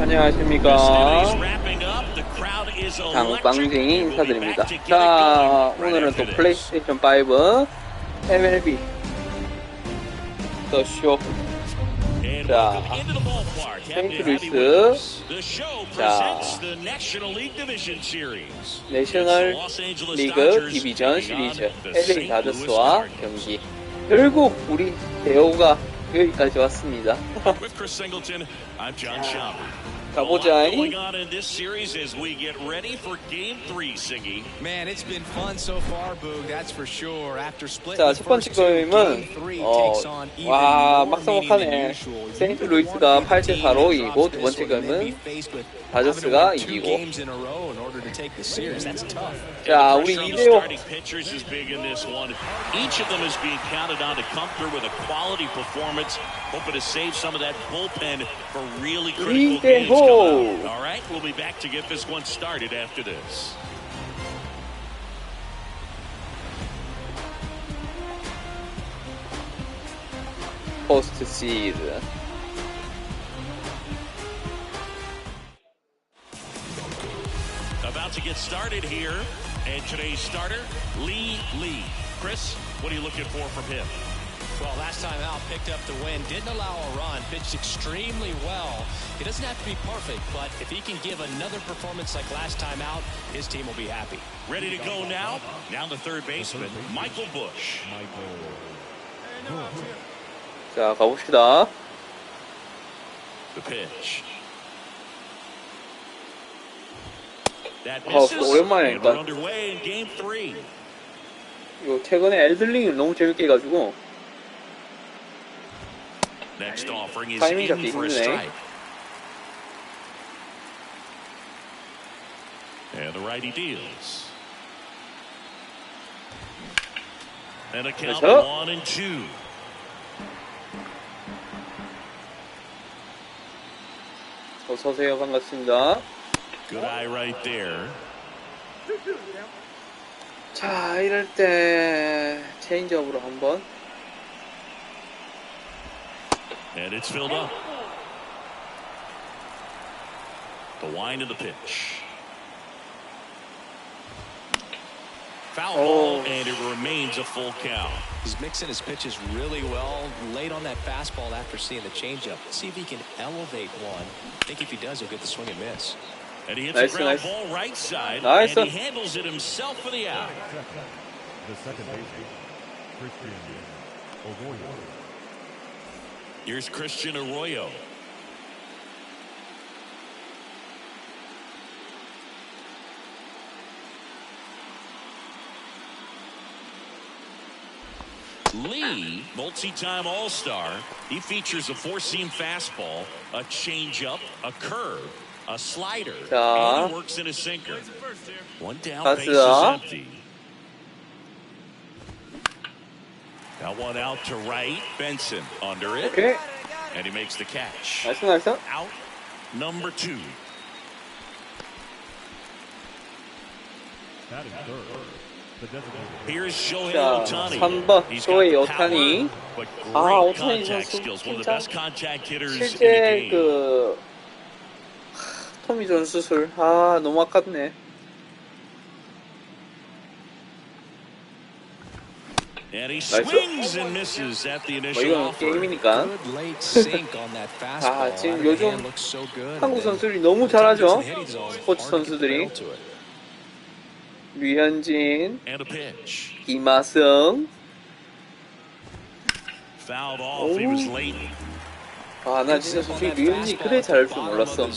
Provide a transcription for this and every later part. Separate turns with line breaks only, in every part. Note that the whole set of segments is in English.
안녕하십니까. 장빵쟁이 인사드립니다. 자, 오늘은 또 플레이스테이션 5 MLB 더쇼. 자, 세인트루이스. 자, 내셔널 리그 디비전 시리즈 LA 다저스와 경기. 결국 우리 대호가 여기까지 왔습니다. 가보자. 자, 첫 번째 게임은 와, 막상막하네. 세인트루이스가 8대4로 이기고, 두 번째 게임은 다저스가 이기고. 자, 우리 2대5. 2대5.
All right, we'll be back to get this one started after this.
포스트 시드.
About to get started here, and today's starter, Lee. Chris, what are you looking for from him?
Well, last time out, picked up the win, didn't allow a run, pitched extremely well. He doesn't have to be perfect, but if he can give another performance like last time out, his team will be happy.
Ready to go now? Now the third baseman, Michael Bush.
자, 가봅시다.
The pitch. That
오랜만에
we're underway in game 3.
이거 최근에 엘들링을 너무 재밌게 해가지고
Next offering is in for a strike. And the righty deals. And a count of 1-2.
어서오세요. 반갑습니다.
Good eye right there.
자, 이럴 때 체인지업으로 한번.
And it's filled up. The wind of the pitch. Foul ball, and it remains a full count.
He's mixing his pitches really well, late on that fastball after seeing the changeup. See if he can elevate one. I think if he does, he'll get the swing and miss.
And he hits a ground ball right side, and he handles it himself for the out.
The second baseman, Christian Arroyo.
Here's Christian Arroyo. Lee, multi-time All-Star, he features a four-seam fastball, a changeup, a curve, a slider, and he works in a sinker. One down, base is empty. Got one out to right. Benson under it.
Okay.
And he makes the catch.
나이스.
Out number 2.
That is third.
Here's Shohei
자,
Ohtani.
3번 쇼헤이 오타니. 아, 오타니 선수 진짜 실제 그 토미존 수술. 아, 너무 아깝네.
And he swings and misses at the initial
이건
offer.
게임이니까. 아, 지금 요즘 한국 선수들이 너무 잘하죠. 스포츠 선수들이. 류현진, 김하성. 아, 나 진짜 솔직히 류현진이 그래 잘할 줄 몰랐어.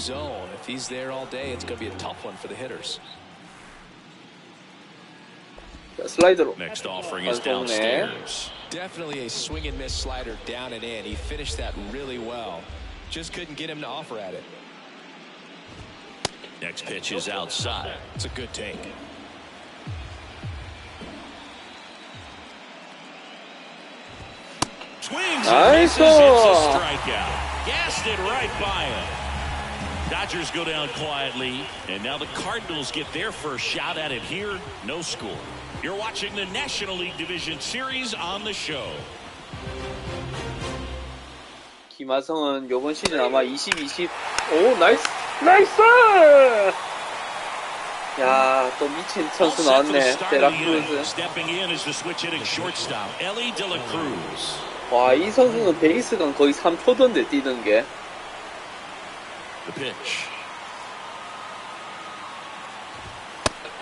자, 슬라이더로. 완성네.
Definitely a swing and miss slider down and in. He finished that really well. Just couldn't get him to offer at it.
Next pitch is outside.
It's a good take.
Swings and misses. It's a strikeout. Gassed it right by him. Dodgers go down quietly, and now the Cardinals get their first shot at it here. No score. You're watching the National League Division Series on the show.
김하성은 이번 시즌 아마 20, 20. 오, 나이스. 나이스! 야, 또 미친 선수 나왔네. 데라크루즈.
Stepping in is the switch hitting shortstop, Ellie De La Cruz.
와, 이 선수는 베이스간 거의 3초던데 뛰는 게.
The pitch.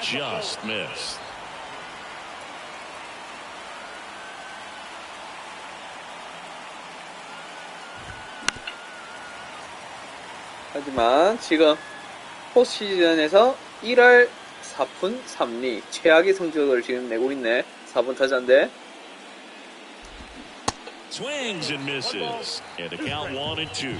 Just missed.
하지만 지금 포스시즌에서 1할 4푼 3리 최악의 성적을 지금 내고 있네. 4번 타자인데.
Swings and misses. And the count 1-2.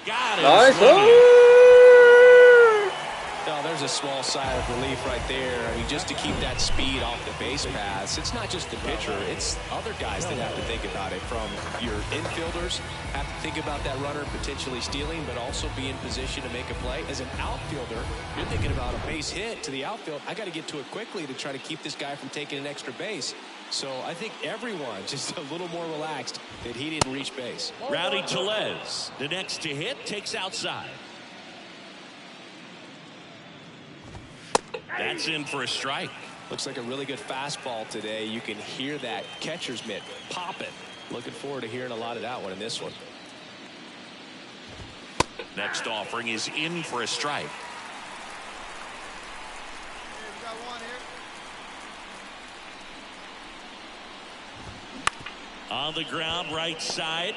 Got him.
나이스!
Oh, there's a small sigh of relief right there. I mean, just to keep that speed off the base paths. It's not just the pitcher. It's other guys that have to think about it. From your infielders, have to think about that runner potentially stealing, but also be in position to make a play. As an outfielder, you're thinking about a base hit to the outfield. I got to get to it quickly to try to keep this guy from taking an extra base. So I think everyone just a little more relaxed that he didn't reach base.
Rowdy Tellez, the next to hit, takes outside. That's in for a strike.
Looks like a really good fastball today. You can hear that catcher's mitt popping. Looking forward to hearing a lot of that one in this one.
Next offering is in for a strike. On the ground, right side.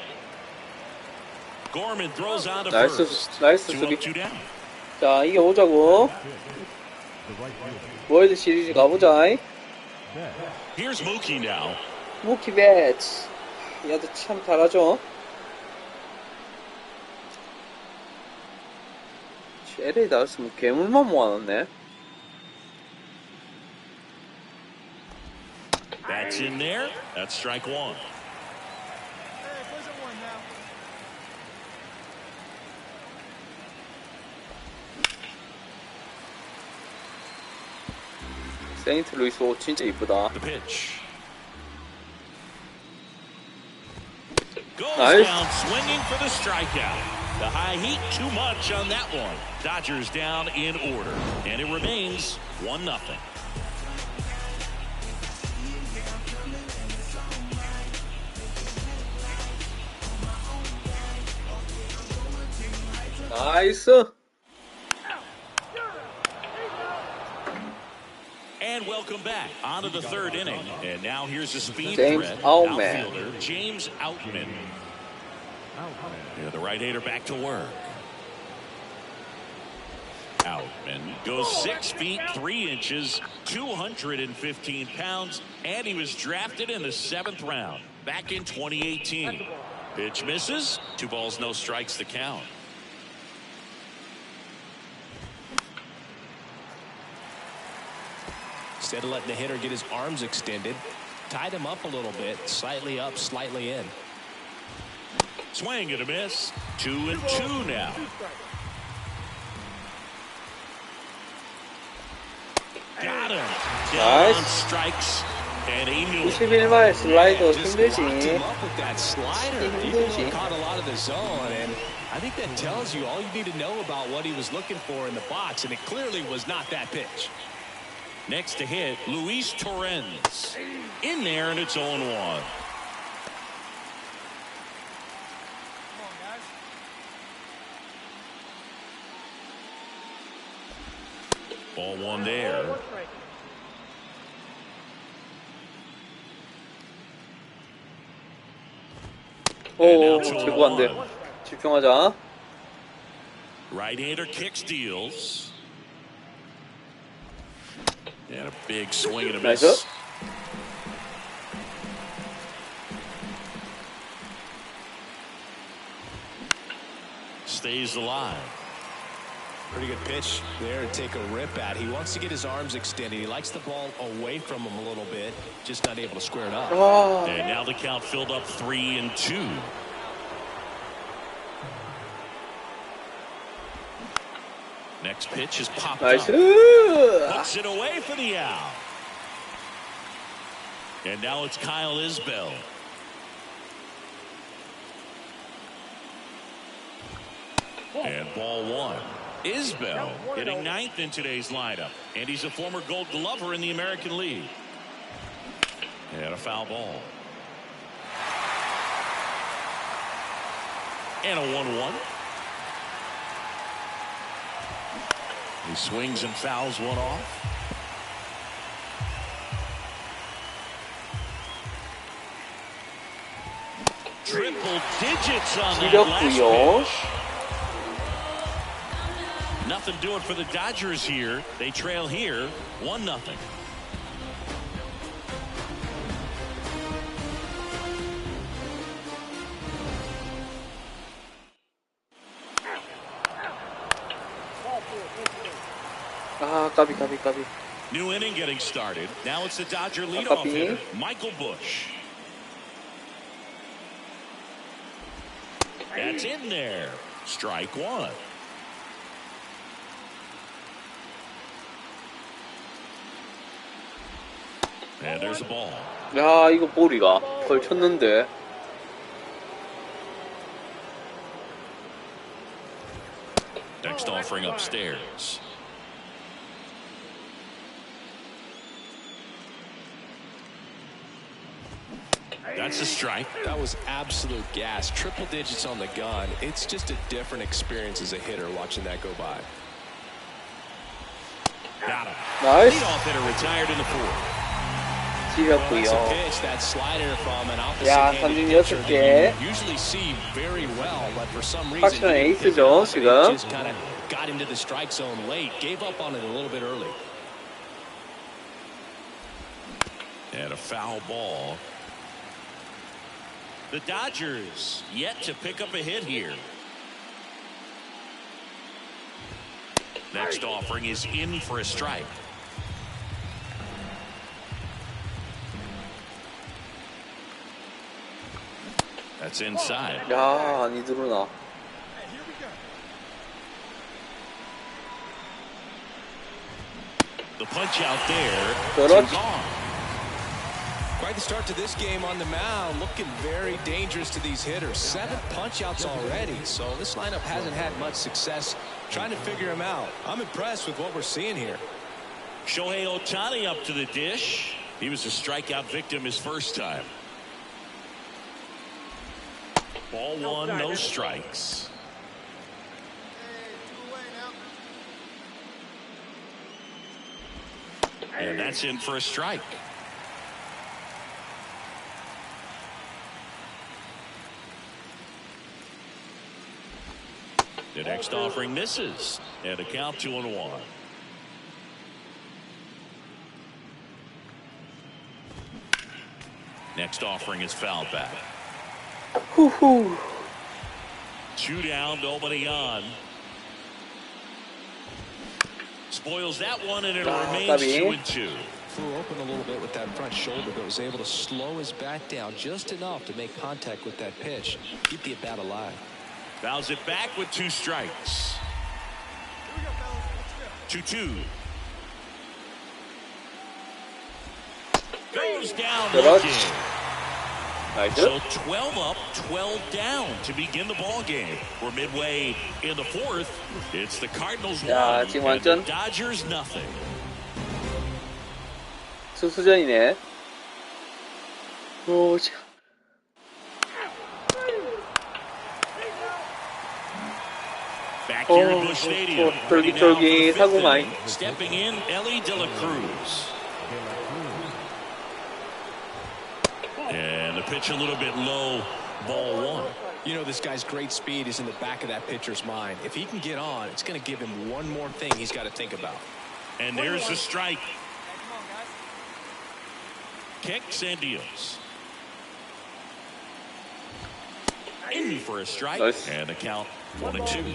Gorman throws out to first.
나이스
2
수비.
up, 2 down.
자, 이겨보자고. 월드 시리즈 가보자.
Here's Mookie now.
무키 배츠. 야도 참 잘하죠. LA 나왔으면 괴물만 모아놨네.
That's in there. That's strike 1.
세인트루이스 옷 진짜 이쁘다.
The pitch. Goes
Nice.
down swinging for the strikeout. The high heat too much on that one. Dodgers down in order. And it remains 1-0.
나이스.
And welcome back on to the third inning. And now here's the speed
James
threat.
Outman.
Outfielder James Outman. Yeah, the right-hander back to work. Outman goes 6 feet 3 inches, 215 pounds, and he was drafted in the 7th round back in 2018. Pitch misses. 2 balls, no strikes, the count.
Instead of letting the hitter get his arms extended, tied him up a little bit, slightly up, slightly in.
Swing and a miss. 2-2 now. Got him. Down
Nice.
strikes. And he knew it.
91말 슬라이더
Just locked him
힘들지.
up with that slider. He
힘들지.
caught a lot of the zone, and I think that tells you all you need to know about what he was looking for in the box, and it clearly was not that pitch.
Next to hit, Luis Torrens. In there, and it's 0-1. Ball 1 there.
오, 제고 안 돼. 집중하자.
Right-hander kick steals. And a big swing and a miss.
나이스.
Stays alive.
Pretty good pitch there to take a rip at. He wants to get his arms extended. He likes the ball away from him a little bit, just not able to square it up.
와,
And now the count filled up 3-2. Next pitch is popped up.
나이스.
Puts it away for the out. And now it's Kyle Isbell. And ball one. Isbell hitting ninth in today's lineup. And he's a former Gold Glover in the American League. And a foul ball. And a 1-1. He swings and fouls one off. Triple digits on that last pitch. Nothing doing for the Dodgers here. They trail here 1-0.
까비.
New inning getting started. Now it's the Dodger leadoff hitter, Michael Busch. That's in there. Strike one. And there's a ball.
야, 이거 볼이가 걸쳤는데.
Next offering upstairs. That's a strike.
That was absolute gas. Triple digits on the gun. It's just a different experience as a hitter watching that go by.
Got him.
나이스.
Leadoff hitter retired in the fourth.
지렸고요.
That's a pitch, that slider from an
야,
opposite
삼진
pitcher
6개.
that you usually see very well, but for some reason
확실한 에이스죠, 지금.
just kind of got into the strike zone late, gave up on it a little bit early.
And a foul ball. The Dodgers yet to pick up a hit here. Next offering is in for a strike. That's inside.
야, 안 들어오나.
The punch out there.
그렇지.
Gone.
Quite the start to this game on the mound, looking very dangerous to these hitters. 7 punch-outs already, so this lineup hasn't had much success trying to figure him out. I'm impressed with what we're seeing here.
Shohei Ohtani up to the dish. He was a strikeout victim his first time. Ball one, no strikes. And that's in for a strike. The next offering misses. And a count 2-1. Next offering is fouled back.
후후.
2 down, nobody on. Spoils that one, and it remains 2-2.
Flew open a little bit with that front shoulder, but was able to slow his bat down just enough to make contact with that pitch. Keep the at-bat alive.
Fouls it back with 2 strikes. 2-2. Goes down looking. So 12 up, 12 down to begin the ball game. We're midway in the fourth. It's the Cardinals 1 and the Dodgers nothing.
수수전이네. 오, 참.
Back here at Busch Stadium.
쫄깃쫄깃 하고 많이.
Stepping in, Ellie De La Cruz. And the pitch a little bit low, ball 1.
You know, this guy's great speed is in the back of that pitcher's mind. If he can get on, it's going to give him one more thing he's got to think about.
And there's the strike. Kicks and deals. In for a strike.
Nice.
And the count 1-2.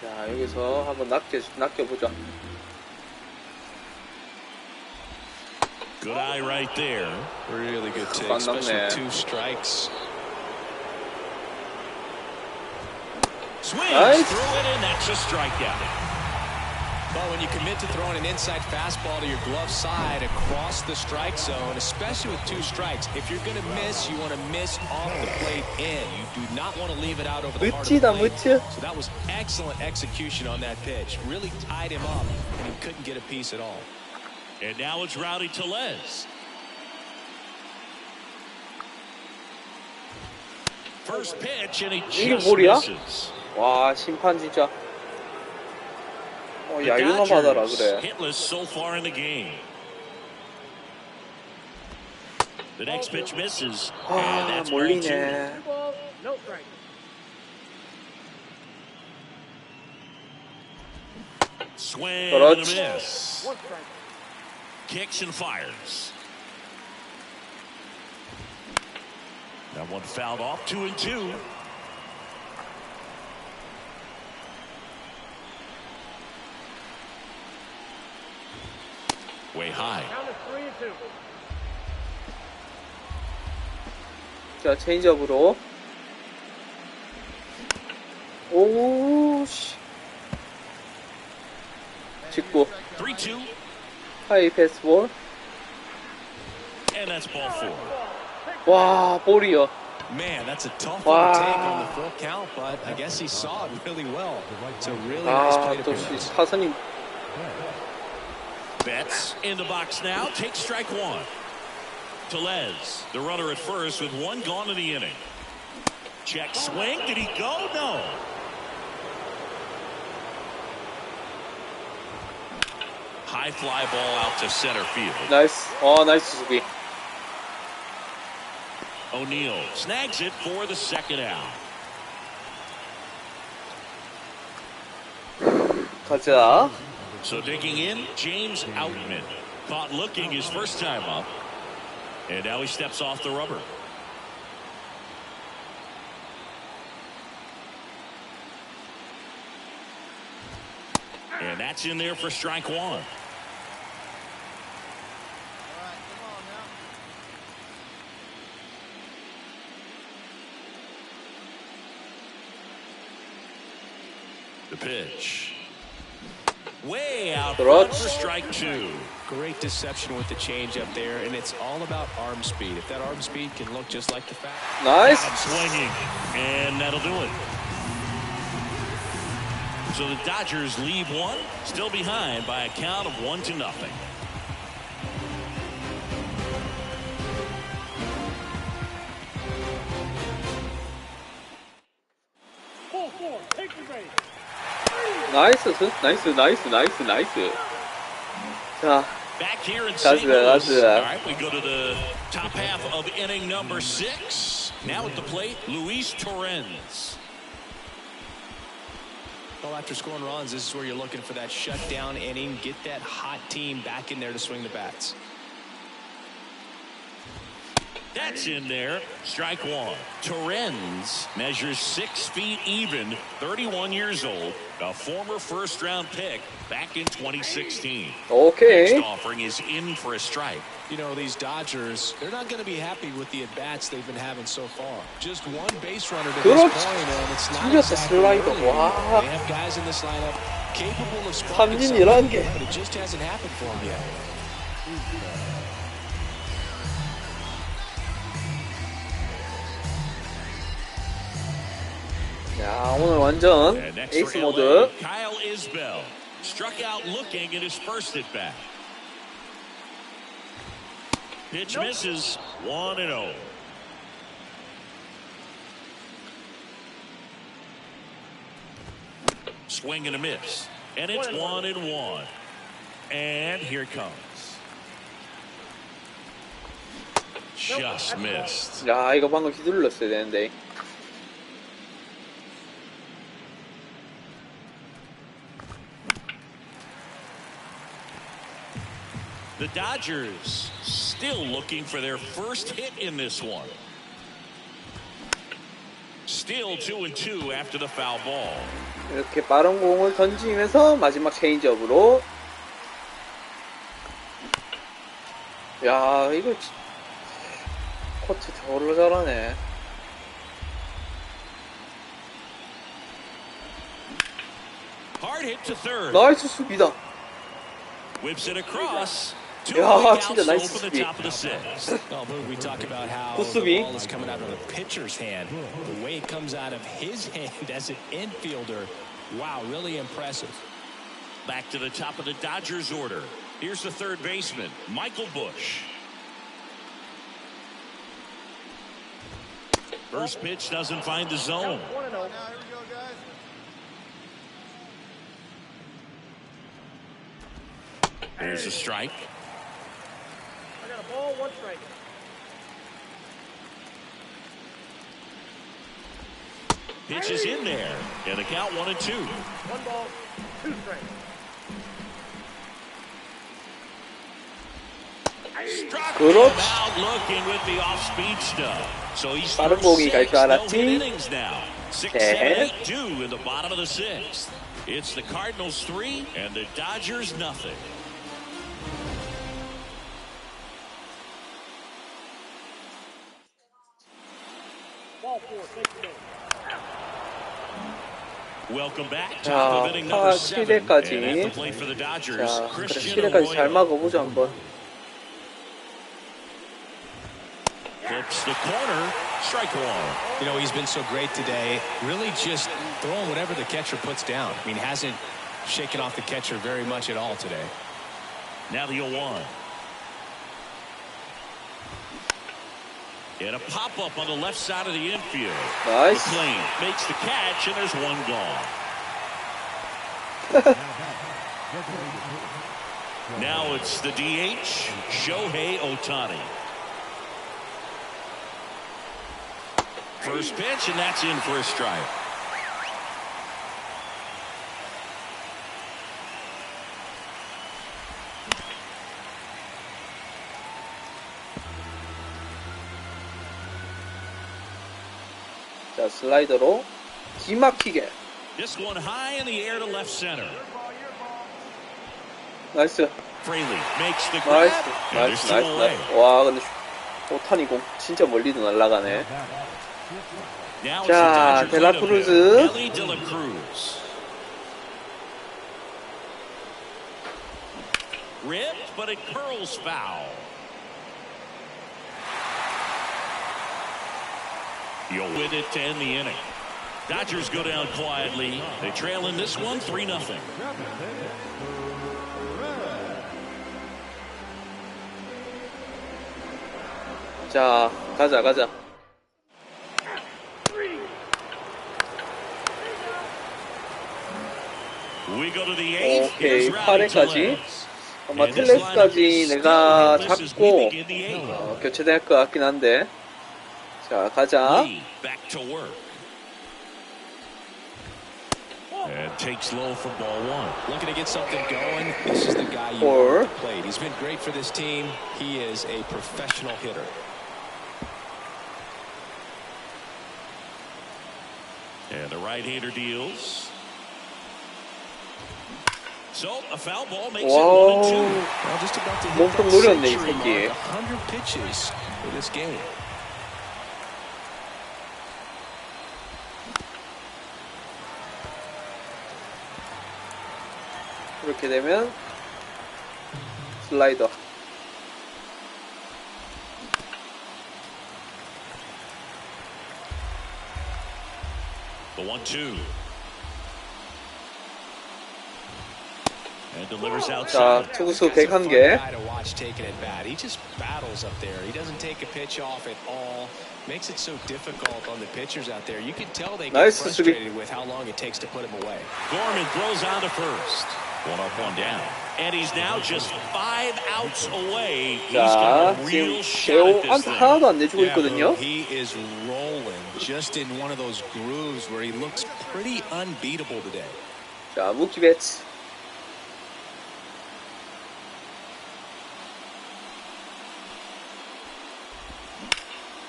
자, 여기서 한번 낚여보자.
Good eye right there.
Really good take, especially with 2 strikes.
Swings
Nice.
through it, and that's a strikeout.
But when you commit to throwing an inside fastball to your glove side across the strike zone, especially with 2 strikes, if you're going to miss, you want to miss off the plate in. You do not want to leave it out over the heart of the plate. So that was excellent execution on that pitch. Really tied him up, and he couldn't get a piece at all.
And now it's Rowdy Tellez. First pitch, and he just misses.
와, 심판 진짜. 얄만 받아라 그래.
Hitless so far in the game. The next pitch misses. And that's
몰리네.
Swing and a miss. Kicks and fires. That one fouled off. 2-2. Way high.
자, 체인지업으로. 오, 씨. 직구.
3-2.
하이 패스볼.
And that's ball 4.
와, 볼이요.
Man, that's a tough one to take on the full count, but I guess he saw it really well. It's a really nice play to
또
appearance.
타선이.
Betts in the box now. Takes strike 1. Tellez, the runner at first with 1 gone in the inning. Check swing. Did he go? No. High fly ball out to center field.
나이스. 나이스 수비.
O'Neill snags it for the second out.
가자.
So digging in, James Outman. Caught looking his first time up. And now he steps off the rubber. And that's in there for strike 1. The pitch. Way out front for strike 2.
Great deception with the change up there, and it's all about arm speed. If that arm speed can look just like the fact.
나이스.
Swinging, and that'll do it. So the Dodgers leave 1, still behind by a count of 1-0.
나이스. 자,
Back here in St. Louis.
that's
All right, we go to the top half of inning number 6. Now at the plate, Luis Torrens.
Well, after scoring runs, this is where you're looking for that shutdown inning, get that hot team back in there to swing the bats.
That's in there. Strike 1. Torrens measures 6 feet even, 31 years old, a former first-round pick back in 2016.
오케이.
Next offering is in for a strike.
You know, these Dodgers, they're not going to be happy with the at-bats they've been having so far. Just 1 base runner to this
그렇지.
point, and it's not
튕겼어,
exactly
슬라이더.
early.
와.
They have guys in this lineup capable of sparking
삼진
something,
11개.
but it just hasn't happened for them yet.
야, 오늘 완전
And next
에이스
for
모드.
LA, Kyle Isbell struck out looking in his first at bat. Pitch misses. 1-0. Swing and a miss, and it's 1-1. And here it comes. Just missed.
야, 이거 방금 휘둘렀어야 되는데.
The Dodgers still looking for their first hit in this one. Still 2-2 after the foul ball.
이렇게 빠른 공을 던지면서 마지막 체인지업으로. 야, 이거 코트 저걸로 잘하네.
Hard hit to third.
나이스 수비다.
Whips it across.
야, 진짜 나이스 수비.
We talk about how the
굿수비.
ball is coming out of the pitcher's hand. The way it comes out of his hand as an infielder. Wow, really impressive.
Back to the top of the Dodgers order. Here's the third baseman, Michael Bush. First pitch doesn't find the zone. There's a strike.
I got a ball, 1 strike.
Pitch is in there. And the count 1-2.
1 ball, 2 strikes.
Struck
그렇지.
him out looking with the off-speed stuff. So he's
빠른
thrown
공이 갈
6
줄 알았지?
no-hit innings now. 6,
네.
7, 8, 2 in the bottom of the 6th. It's the Cardinals 3 and the Dodgers nothing.
Ball 4, take the game.
Welcome back.
자,
Top of inning number
파
7.
7회까지.
And at the plate for the Dodgers,
자, 그래
Christian
7회까지 잘
Arroyo.
막아보죠 한번.
Flips the corner. Strike 1.
You know, he's been so great today. Really just throwing whatever the catcher puts down. I mean, hasn't shaken off the catcher very much at all today.
Now the 0-1. And a pop-up on the left side of the infield.
나이스.
McLean makes the catch, and there's 1 gone. Now it's the DH, Shohei Ohtani. First pitch, and that's in for a strike.
자, 슬라이더로 기막히게.
This one high in the air to left center.
나이스.
Fraley makes the grab,
나이스.
and they're
나이스.
still away.
나이스. 와, 근데 오타니 공 진짜 멀리도 날아가네.
Now it's
자,
the Dodger
델라크루즈.
cleanup hitter, Ellie De La Cruz. Ripped, but it curls foul. You'll with it to end the inning. Dodgers go down quietly. They trail in this one 3-0.
자, 가자.
We go to the 8th.
오케이,
Here's Rowdy
8회까지.
Tellez.
아마
And this lineup
텔레스까지
is
내가
still as
잡고
we begin the 8th.
교체될 것 같긴 한데. 자, 가자.
Lee back to work. And takes low for ball 1.
Looking to get something going. This is the guy you
Or-
want to play. He's been great for this team. He is a professional hitter.
And the right-hander deals. So a foul ball makes it
와우.
1-2.
Well, just about to hit
몸통
that
노렸네, 이
century
새끼.
mark. 100 pitches for this game.
이렇게 되면 슬라이더.
The 1-2. And delivers
자,
outside.
투구수
He's a fun
101개.
guy to watch taking at bat. He just battles up there. He doesn't take a pitch off at all. Makes it so difficult on the pitchers out there. You can tell they get
나이스 수비.
frustrated with how long it takes to put him away.
Gorman throws on to first. 1 up, 1 down. And he's now just 5 outs away. He's
자,
got a real
지금
shot
배우
at this
안타
thing.
하나도 안 내주고 있거든요.
He is rolling just in one of those grooves where he looks pretty unbeatable today.
자, 무키 배츠.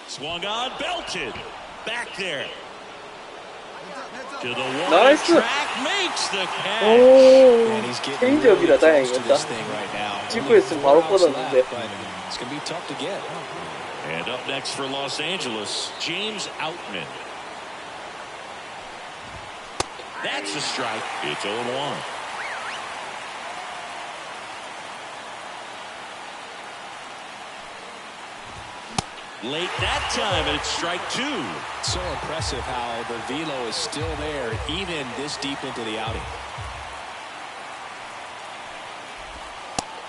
Swung on, belted. Back there. To the one
나이스.
track, makes the catch.
오,
And he's getting
체인지업이라
really close to
다행이었다.
this thing right now.
찍고 있으면 바로 뻗었는데.
But it's going to be tough to get.
And up next for Los Angeles, James Outman. That's a strike. It's 0-1. Late that time, and it's strike 2.
So impressive how the velo is still there, even this deep into the outing.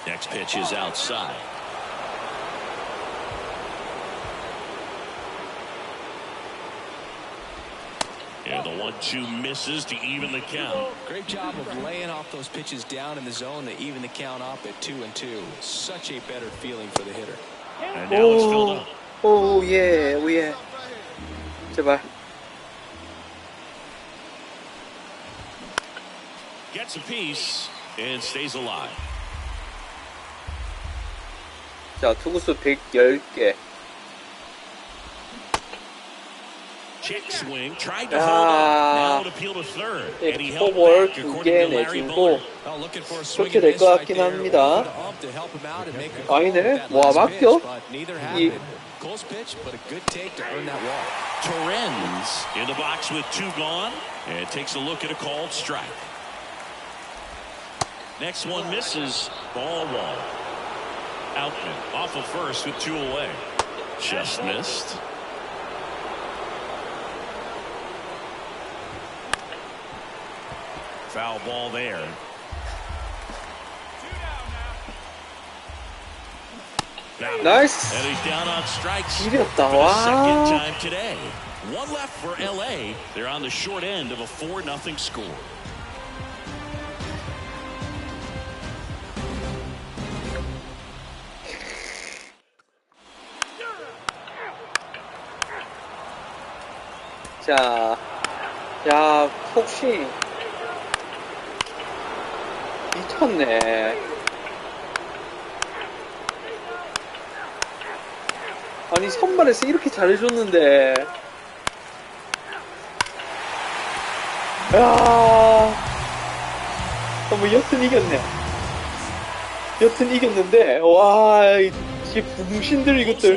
Next pitch is outside. And the 1-2 misses to even the count.
Great job of laying off those pitches down in the zone to even the count up at 2-2. Such a better feeling for the hitter.
And now it's filled up.
오, 예, 예. 제발.
Gets a piece and stays alive.
자, 투구수 110개.
Check swing, tried to hold up. Now to appeal to third. And he held
포볼
back
2개
according to Larry
내주고
Buller.
그렇게 될 것 같긴 합니다. 아니네? 와, 맡겨? 이
Torrens in the box with 2 gone and takes a look at a called strike. Next one misses. Ball 1. Outman off of first with 2 away. Just missed. Foul ball there.
나이스.
And he's down on strikes
지렸다.
for the
와.
second time today. One left for LA. They're on the short end of a 4-0 score.
자, 야, 폭신 미쳤네. 아니, 선발에서 이렇게 잘해줬는데. 야, 뭐 여튼 이겼네. 여튼 이겼는데, 와, 이 부무신들 이것들.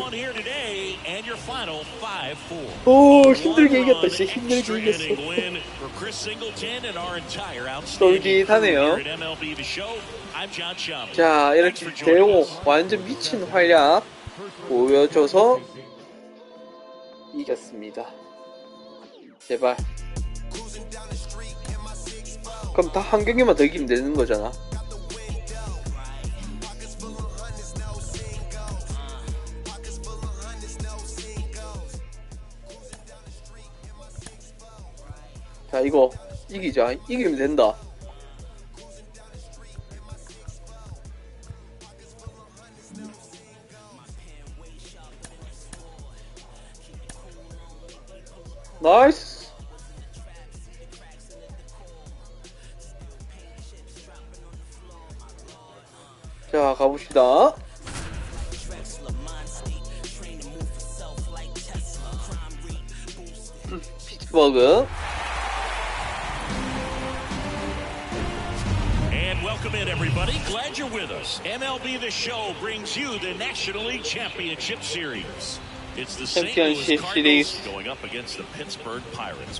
오, 힘들게 이겼다. 진짜 힘들게 이겼어. 쫄깃하네요. 자, 이렇게 대호 완전 미친 활약 보여줘서 이겼습니다. 제발. 그럼 다 한 경기만 더 이기면 되는 거잖아. 자, 이거 이기자. 이기면 된다. 나이스. 자, 가봅시다. 피츠버그.
Welcome in, everybody. Glad you're with us. MLB The Show brings you the National League Championship Series. It's the St. Louis Cardinals going up against the Pittsburgh Pirates.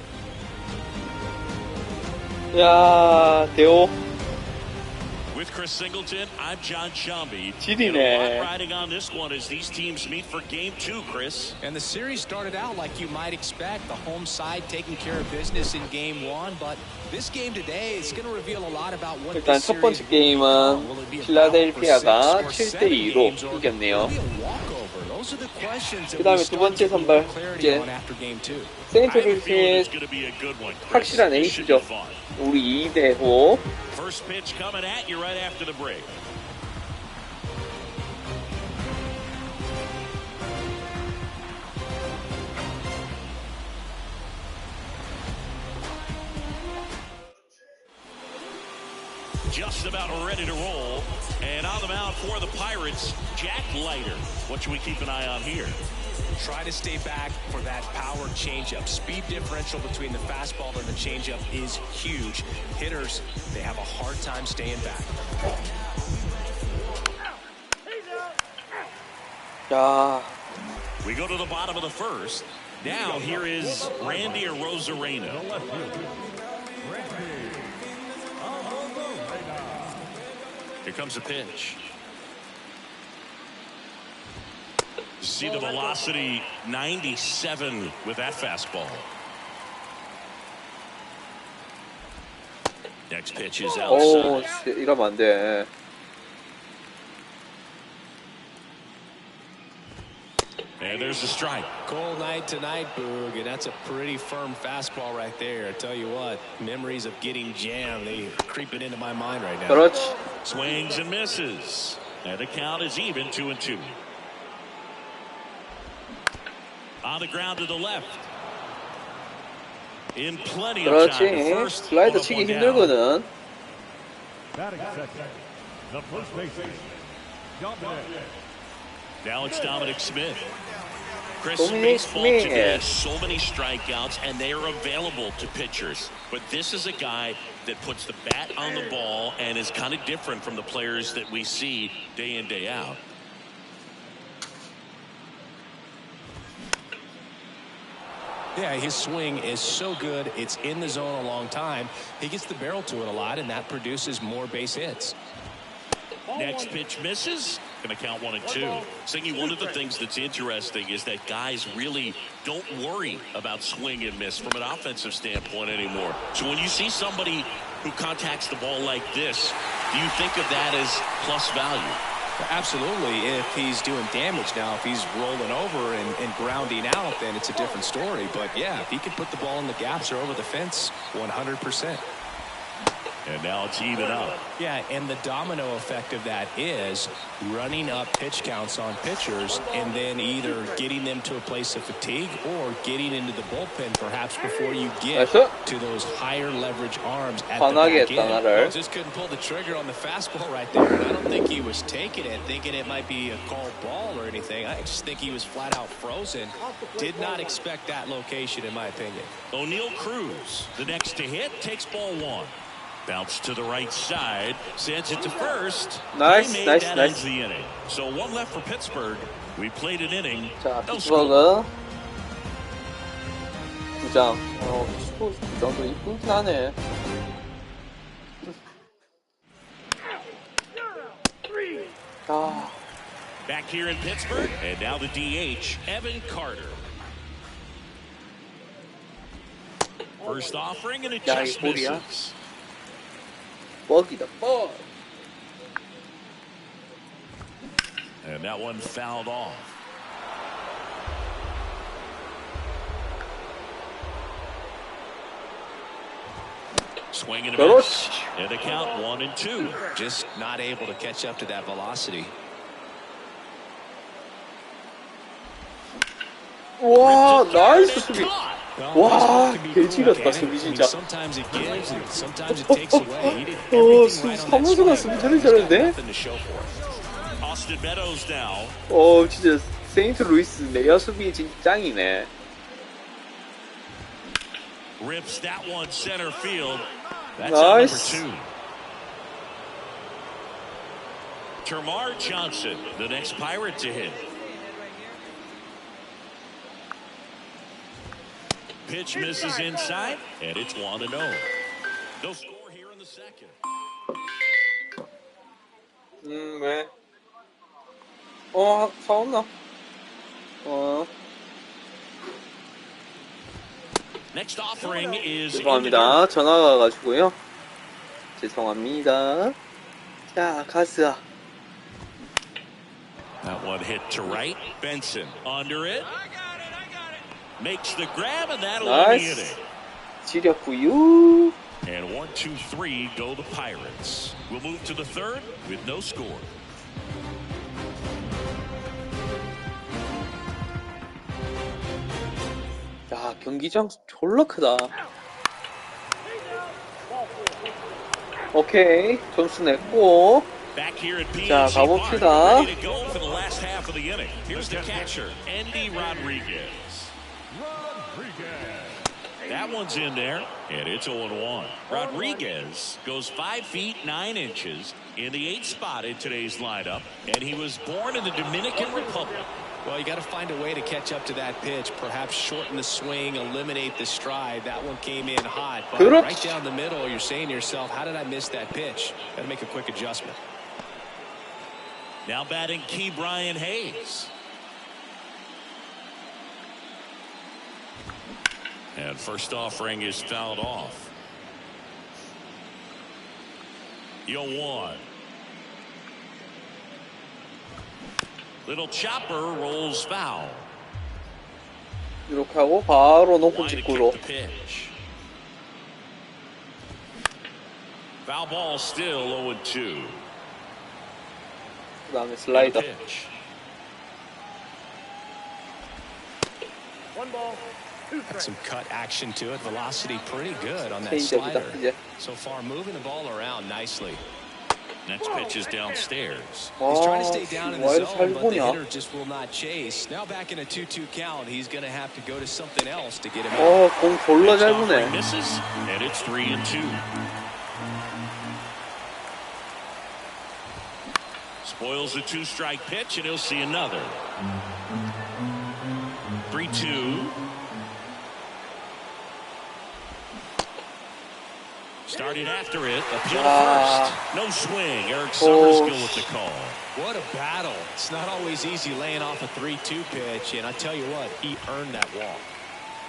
야, 대호.
With Chris Singleton, I'm John Shambi.
지리네.
Riding on this one as these teams meet for Game 2, Chris.
And the series started out like you might expect, the home side taking care of business in Game 1, but this game today is going to reveal a lot about what
일단 첫 번째 게임은 필라델피아가 7대2로 이겼네요. 그 다음에 두 번째 선발 이제 세인트루이스의 확실한 에이스죠. 우리 이대호.
First pitch coming at you right after the break. Just about ready to roll. And on the mound for the Pirates, Jack Leiter. What should we keep an eye on here?
Try to stay back for that power changeup. Speed differential between the fastball and the changeup is huge. Hitters, they have a hard time staying back.
야.
We go to the bottom of the first. Now here is Randy Arozarena. Here comes a pitch. See the velocity 97 with that fastball. Next pitch is
오,
outside.
이러면 안 돼.
And there's the strike.
Cold night tonight, Boog, and that's a pretty firm fastball right there. I tell you what, memories of getting jammed, they creeping into my mind right now.
그렇지.
Swings and misses. And the count is even 2-2. On the ground to the left. In plenty of time to
그렇지.
first.
슬라이더 치기 힘들거든.
Batting second, the first baseman, Dominic.
Now it's Dominic Smith. Chris,
Dominic
baseball
Smith.
today, so many strikeouts, and they are available to pitchers. But this is a guy that puts the bat on the ball and is kind of different from the players that we see day in, day out.
Yeah, his swing is so good. It's in the zone a long time. He gets the barrel to it a lot, and that produces more base hits.
Next pitch misses. Going to count 1-2. Singy, one of the things that's interesting is that guys really don't worry about swing and miss from an offensive standpoint anymore. So when you see somebody who contacts the ball like this, do you think of that as plus value?
Absolutely. If he's doing damage now, if he's rolling over and grounding out, then it's a different story. But yeah, if he can put the ball in the gaps or over the fence, 100%.
And now it's even up.
Yeah, and the domino effect of that is running up pitch counts on pitchers and then either getting them to a place of fatigue or getting into the bullpen perhaps before you get to those higher leverage arms at the back end. Well, just couldn't pull the trigger on the fastball right there. And I don't think he was taking it, thinking it might be a called ball or anything. I just think he was flat out frozen. Did not expect that location, in my opinion.
O'Neal Cruz, the next to hit, takes ball one. Bounce to the right side, sends it to first.
Nice.
Ends the inning. So one left for Pittsburgh. We played an inning.
자,
No score.
피츠버그 2장. 피츠버그 2장도 이쁘긴 하네. 아,
Back here in Pittsburgh, and now the DH, Evan Carter. First offering, and it
야,
just
이 볼이야?
misses.
뻑이다, 뻑.
And that one fouled off. Swing and a miss. And the count 1-2.
Just not able to catch up to that velocity.
와, 나이스 수비. 와, 개지렸다 수비 진짜.
Sometimes it gives and sometimes it takes away. He did everything right on that
사무소가 수비 제일 잘했는데?
nothing to show for it.
Austin Meadows now.
진짜 세인트루이스 내야 수비 진짜 짱이네.
Rips that one center field. That's
Nice.
out number 2. Termarr Johnson, the next Pirate to hit. Pitch misses inside, and it's 1-0. No score here in the second.
왜? 사왔나?
Next offering is
죄송합니다. 전화가 와가지고요. 죄송합니다. 자, 가스야.
that one hit to right. Benson under it. Makes the grab, and that'll end the
나이스.
inning.
지렸구요.
And 1, 2, 3 go the Pirates. We'll move to the third with no score.
야, 경기장 졸라 크다. 오케이, 점수 냈고.
Back here at PNC
자,
Park,
가봅시다.
ready to go for the last half of the inning. Here's the catcher, Andy Rodriguez. That one's in there, and it's 0-1. Rodriguez goes 5 feet 9 inches in the 8th spot in today's lineup, and he was born in the Dominican Republic.
Well, you got to find a way to catch up to that pitch, perhaps shorten the swing, eliminate the stride. That one came in hot, but right down the middle, you're saying to yourself, how did I miss that pitch? Got to make a quick adjustment.
Now batting Key Brian Hayes. And first offering is fouled off. 0-1. Little chopper rolls foul.
이렇게 하고 바로 높은
Line to
직구로.
kick the pitch. Foul ball still 0-2.
그 다음에 슬라이더.
Pitch.
1 ball, 2
Got
strikes.
some cut action to it. Velocity pretty good on that
체인지업이다
slider.
이제.
So far moving the ball around nicely.
Next pitch is downstairs.
He's trying to
아,
stay down in
와,
the
이렇게 잘
zone, but the
보냐?
hitter just will not chase. Now back in a 2-2 count, he's going to have to go to something else to get him out.
공 졸라 잘
Offering
보네.
misses, and it's 3-2. Spoils a 2-strike pitch, and he'll see another. 3-2. Started after it, appeal to first. No swing. Eric Summerskill with the call.
What a battle. It's not always easy laying off a 3-2 pitch, and I tell you what, he earned that walk.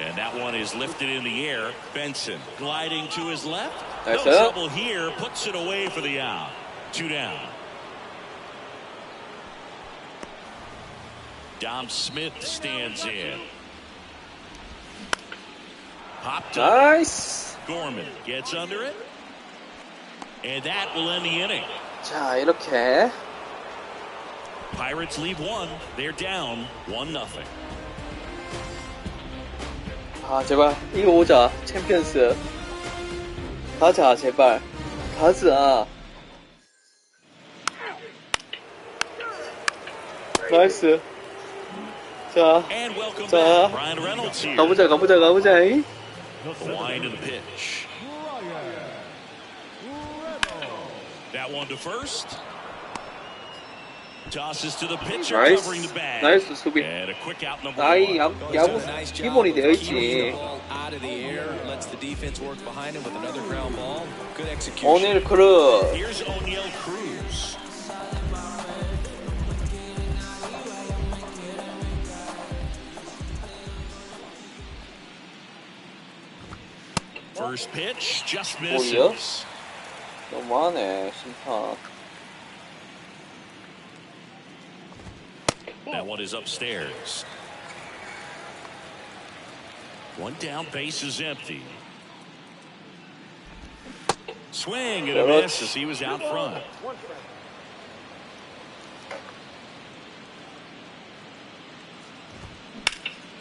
And that one is lifted in the air. Benson gliding to his left. No
Nice.
trouble here. Puts it away for the out. 2 down. Dom Smith stands in. Popped up.
나이스.
Gorman gets under it. And that will end the inning.
자, 이렇게
Pirates leave 1. They're down 1-0.
아, 제발 이거 오자. 챔피언스. 가자, 제발. 가자. 나이스. 자,
And welcome
자,
back. Ryan Reynolds here.
가보자.
The wind of the pitch. That one to first. Tosses to the pitcher,
나이스.
covering the bag.
나이스 수비.
And a quick out number
나이
1.
야구 기본이 되어
Keeping the
있지.
ball out of the air, lets the defense work behind him with another ground ball. Good execution.
오늘 크루.
Here's O'Neal Cruz. First pitch just
뭐야?
misses.
너무하네, 심판.
That one is upstairs. One down, base is empty. Swing and a miss as he was out front.
1 strike.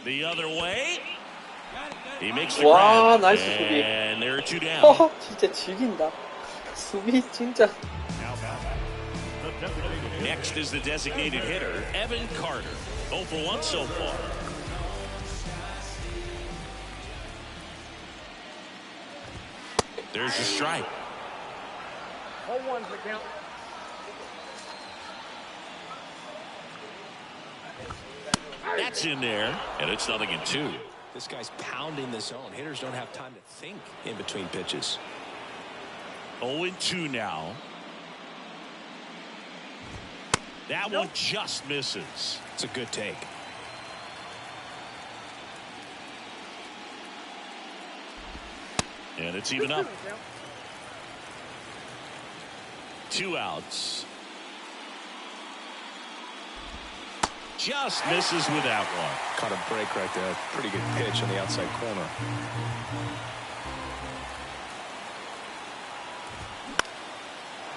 The other way. He makes the
와,
grab.
나이스 수비.
And there are 2 down.
허, 진짜 죽인다. 수비 진짜.
Now back. The designated hitter.
Next is the designated hitter, Evan Carter. 0 for 1 so far. There's a strike.
0-1's the count.
That's in there, and it's 0-2.
This guy's pounding the zone. Hitters don't have time to think in between pitches.
0-2 now. That one just misses.
It's a good take.
And it's even up. 2 outs. Just misses with that one.
Caught a break right there. Pretty good pitch on the outside corner.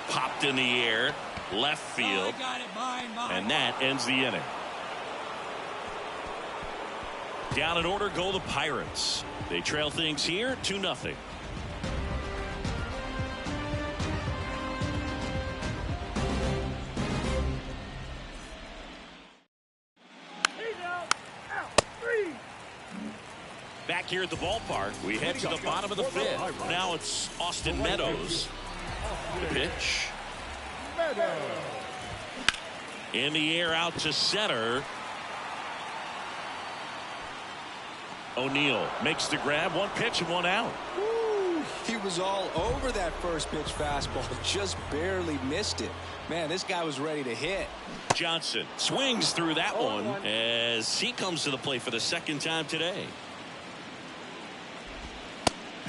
Popped in the air, left field, and that ends the inning. Down in order go the Pirates. They trail things here 2-0. Back here at the ballpark, we head to the bottom of the 5th. Now it's Austin Meadows. The pitch. In the air out to center. O'Neal makes the grab. 1 pitch and 1 out.
Woo, he was all over that first pitch fastball. Just barely missed it. Man, this guy was ready to hit.
Johnson swings through that one as he comes to the plate for the 2nd time today.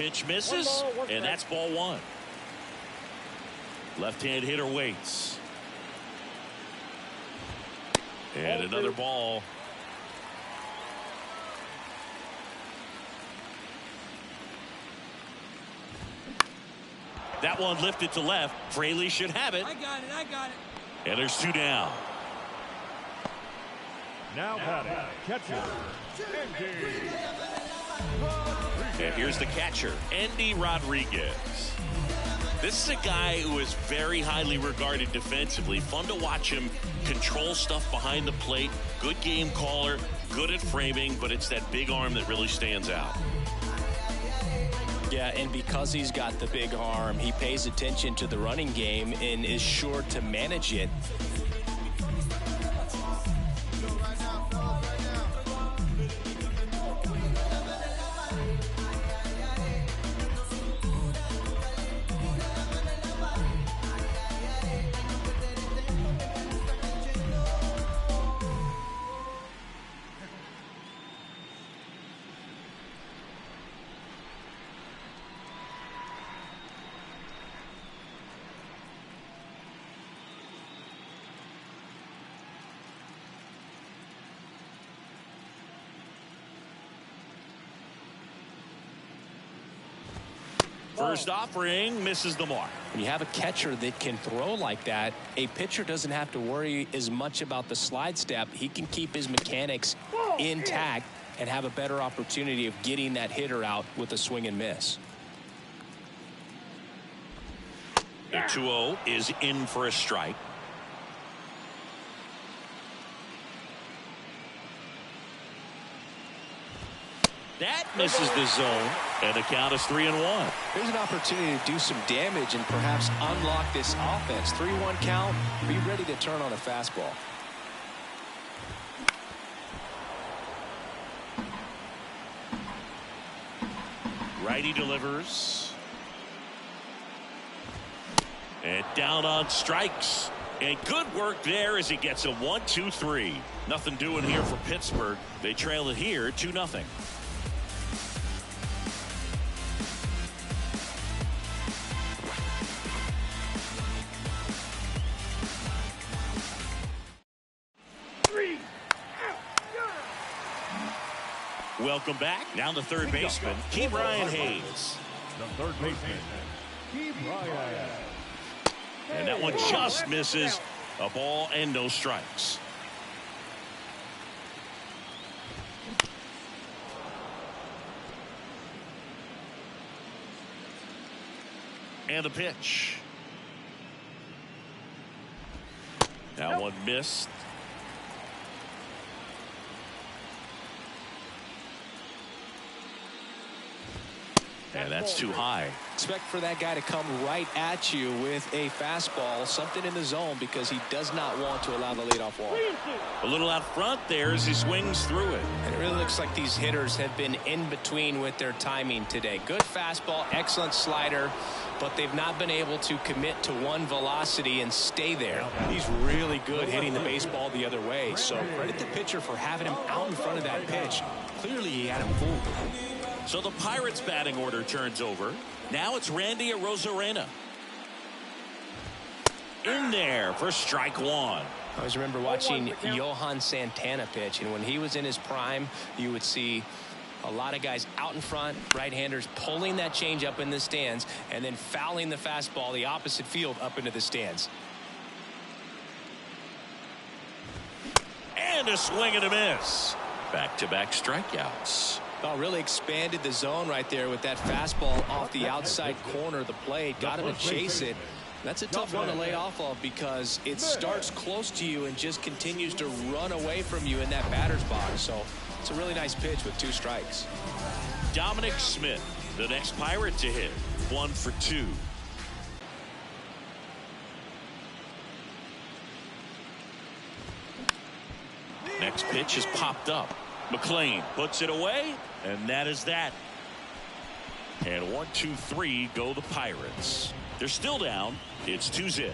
Pitch misses, and that's ball one. Left-hand hitter waits. And another ball. That one lifted to left. Fraley should have it.
I got it.
And there's two down.
Now batting, catcher, Andy.
And here's the catcher, Andy Rodriguez. This is a guy who is very highly regarded defensively. Fun to watch him control stuff behind the plate. Good game caller, good at framing, but it's that big arm that really stands out.
Yeah, and because he's got the big arm, he pays attention to the running game and is sure to manage it.
First offering misses the mark.
When you have a catcher that can throw like that, a pitcher doesn't have to worry as much about the slide step. He can keep his mechanics intact and have a better opportunity of getting that hitter out with a swing and miss.
The 2-0 is in for a strike. That misses the zone, and the count is 3-1.
There's an opportunity to do some damage and perhaps unlock this offense. 3-1 count. Be ready to turn on a fastball.
Righty delivers. And down on strikes. And good work there as he gets a 1-2-3. Nothing doing here for Pittsburgh. They trail it here 2-0. Welcome back. Now the third baseman, Ke'Bryan Hayes.
The third baseman, Ke'Bryan.
And that one just misses. A ball and no strikes. And the pitch. That one missed. And that's too high.
Expect for that guy to come right at you with a fastball, something in the zone, because he does not want to allow the leadoff walk.
A little out front there as he swings through it.
And it really looks like these hitters have been in between with their timing today. Good fastball, excellent slider, but they've not been able to commit to one velocity and stay there. He's really good hitting the baseball the other way, so credit the pitcher for having him out in front of that pitch. Clearly he had him fooled.
So the Pirates batting order turns over. Now it's Randy Arozarena. In there for strike one.
I always remember watching Johan Santana pitch, and when he was in his prime, you would see a lot of guys out in front, right-handers pulling that change up in the stands and then fouling the fastball the opposite field up into the stands.
And a swing and a miss. Back-to-back strikeouts.
Oh, really expanded the zone right there with that fastball off the outside corner of the plate. Got him to chase it. That's a tough one to lay off of because it starts close to you and just continues to run away from you in that batter's box. So it's a really nice pitch with 2 strikes.
Dominic Smith, the next Pirate to hit. 1 for 2. Next pitch is popped up. McLean puts it away, and that is that. And 1-2-3 go the Pirates. They're still down. It's 2-0.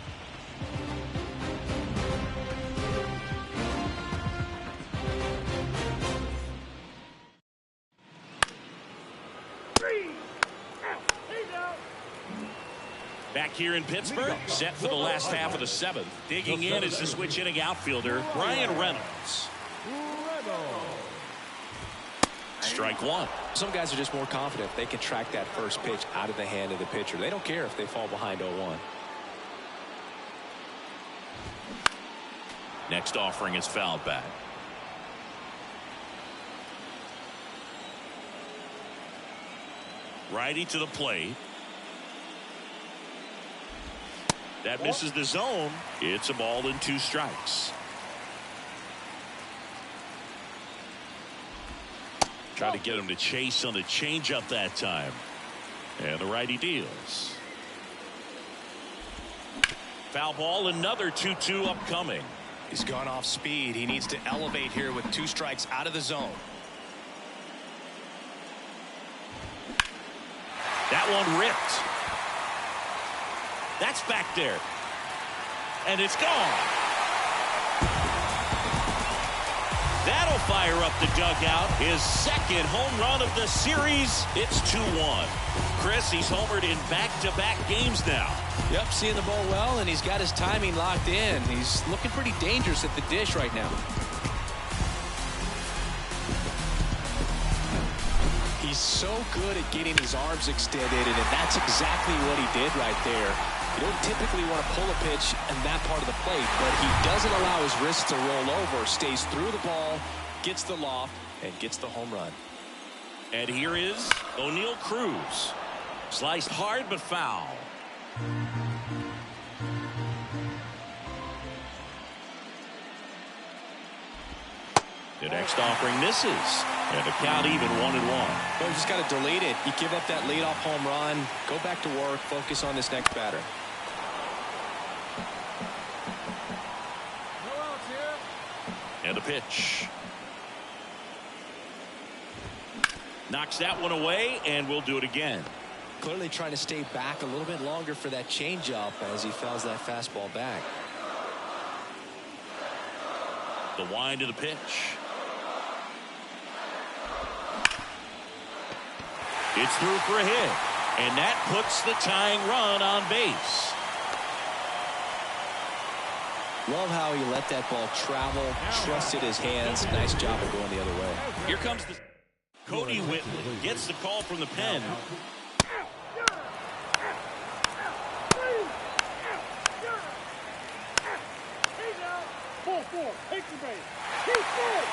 Back here in Pittsburgh, set for the last half of the seventh. Digging in is the switch inning outfielder, Brian Reynolds. Strike one.
Some guys are just more confident they can track that first pitch out of the hand of the pitcher. They don't care if they fall behind 0-1.
Next offering is fouled back. Righty to the plate. That misses the zone. It's a ball and 2 strikes. Try to get him to chase on the changeup that time. And the righty deals. Foul ball, another 2-2 upcoming.
He's gone off speed. He needs to elevate here with 2 strikes out of the zone.
That one ripped. That's back there. And it's gone. That'll fire up the dugout. His second home run of the series. It's 2-1. Chris, he's homered in back-to-back games now.
Yep, seeing the ball well, and he's got his timing locked in. He's looking pretty dangerous at the dish right now. He's so good at getting his arms extended, and that's exactly what he did right there. You don't typically want to pull a pitch in that part of the plate, but he doesn't allow his wrists to roll over, stays through the ball, gets the loft, and gets the home run.
And here is O'Neal Cruz. Sliced hard but foul. The next offering misses. And the count even 1-1.
Well, you just got to delete it. You give up that leadoff home run. Go back to work. Focus on this next batter.
And the pitch. Knocks that one away, and we'll do it again.
Clearly trying to stay back a little bit longer for that changeup as he fouls that fastball back.
The wind of the pitch. It's through for a hit, and that puts the tying run on base.
Love how he let that ball travel, trusted his hands. Nice job of going the other way.
Here comes the Cody Whitley gets the call from the pen.
Take the base. Keep going.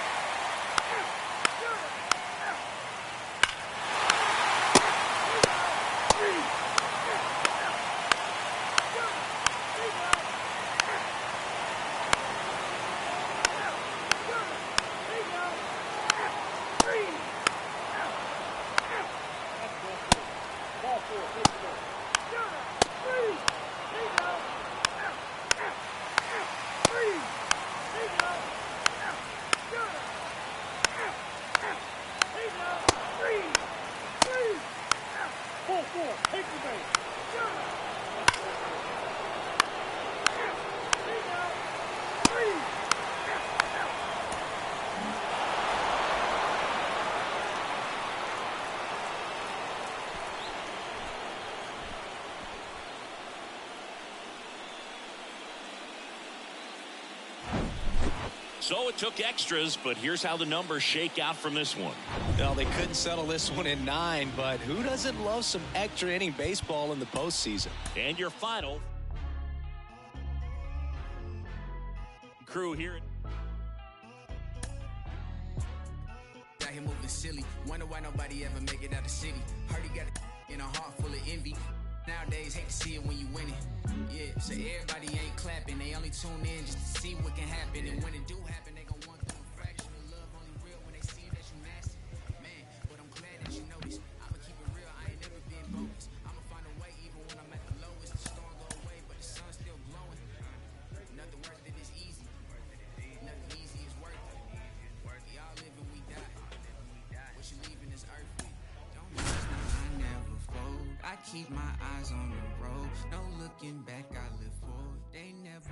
4-4. Take the base.
So it took extras, but here's how the numbers shake out from this one.
Well, they couldn't settle this one in 9, but who doesn't love some extra inning baseball in the postseason?
And your final crew here.
Got him moving silly. Wonder why nobody ever make it out the city. Heard he got in a heart full of envy. Nowadays, hate to see it when you win it. Yeah, so everybody ain't clapping. They only tune in just to see what can happen. And when it do happen, they gon' want through a fraction of love. Only real when they see that you nasty. Man, but I'm glad that you noticed. I'ma keep it real. I ain't never been bogus. I'ma find a way even when I'm at the lowest. The storm go away, but the sun's still glowing. Nothing worse than it's easy. Nothing easy is worth it. We all live and we die. What you leaving this earth with? Don't trust me, I never fold. I keep my eyes on the road. No looking back, I live forward. They never.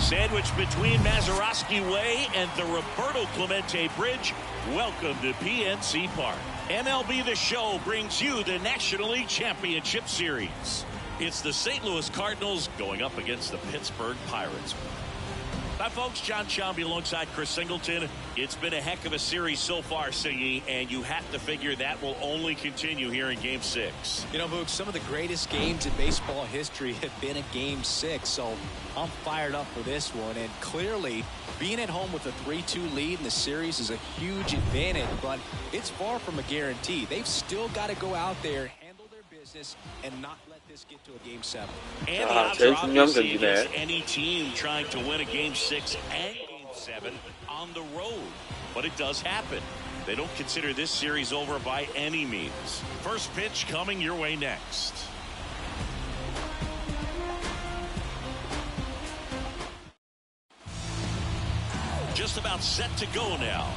Sandwiched between Mazeroski Way and the Roberto Clemente Bridge, welcome to PNC Park. MLB The Show brings you the National League Championship Series. It's the St. Louis Cardinals going up against the Pittsburgh Pirates. Hi, folks. John Shambi alongside Chris Singleton. It's been a heck of a series so far, Siggy, and you have to figure that will only continue here in Game 6.
You know, Boog, some of the greatest games in baseball history have been a Game 6, so I'm fired up for this one. And clearly, being at home with a 3-2 lead in the series is a huge advantage, but it's far from a guarantee. They've still got to go out there, handle their business, and not let this get to a Game 7.
And the odds are obviously against any team trying to win a Game 6 and Game 7 on the road. But it does happen. They don't consider this series over by any means. First pitch coming your way next. Just about set to go now.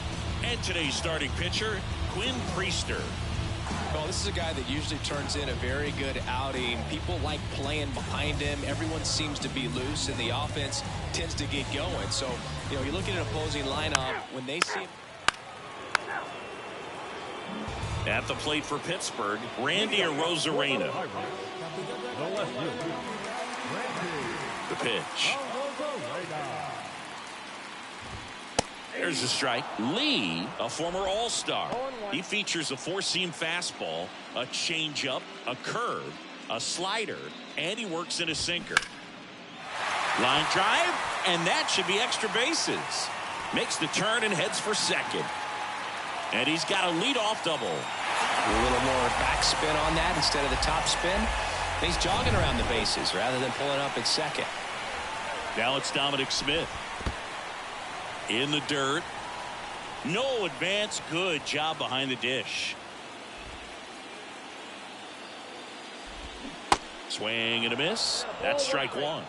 And today's starting pitcher, Quinn Priester.
Well, this is a guy that usually turns in a very good outing. People like playing behind him. Everyone seems to be loose, and the offense tends to get going. So, you know, you look at an opposing lineup, when they see him.
At the plate for Pittsburgh, Randy Arozarena. The pitch. There's a strike. Lee, a former All-Star. He features a four-seam fastball, a changeup, a curve, a slider, and he works in a sinker. Line drive, and that should be extra bases. Makes the turn and heads for second. And he's got a leadoff double.
A little more backspin on that instead of the top spin. He's jogging around the bases rather than pulling up at second.
Now it's Dominic Smith. In the dirt. No advance. Good job behind the dish. Swing and a miss. That's strike one.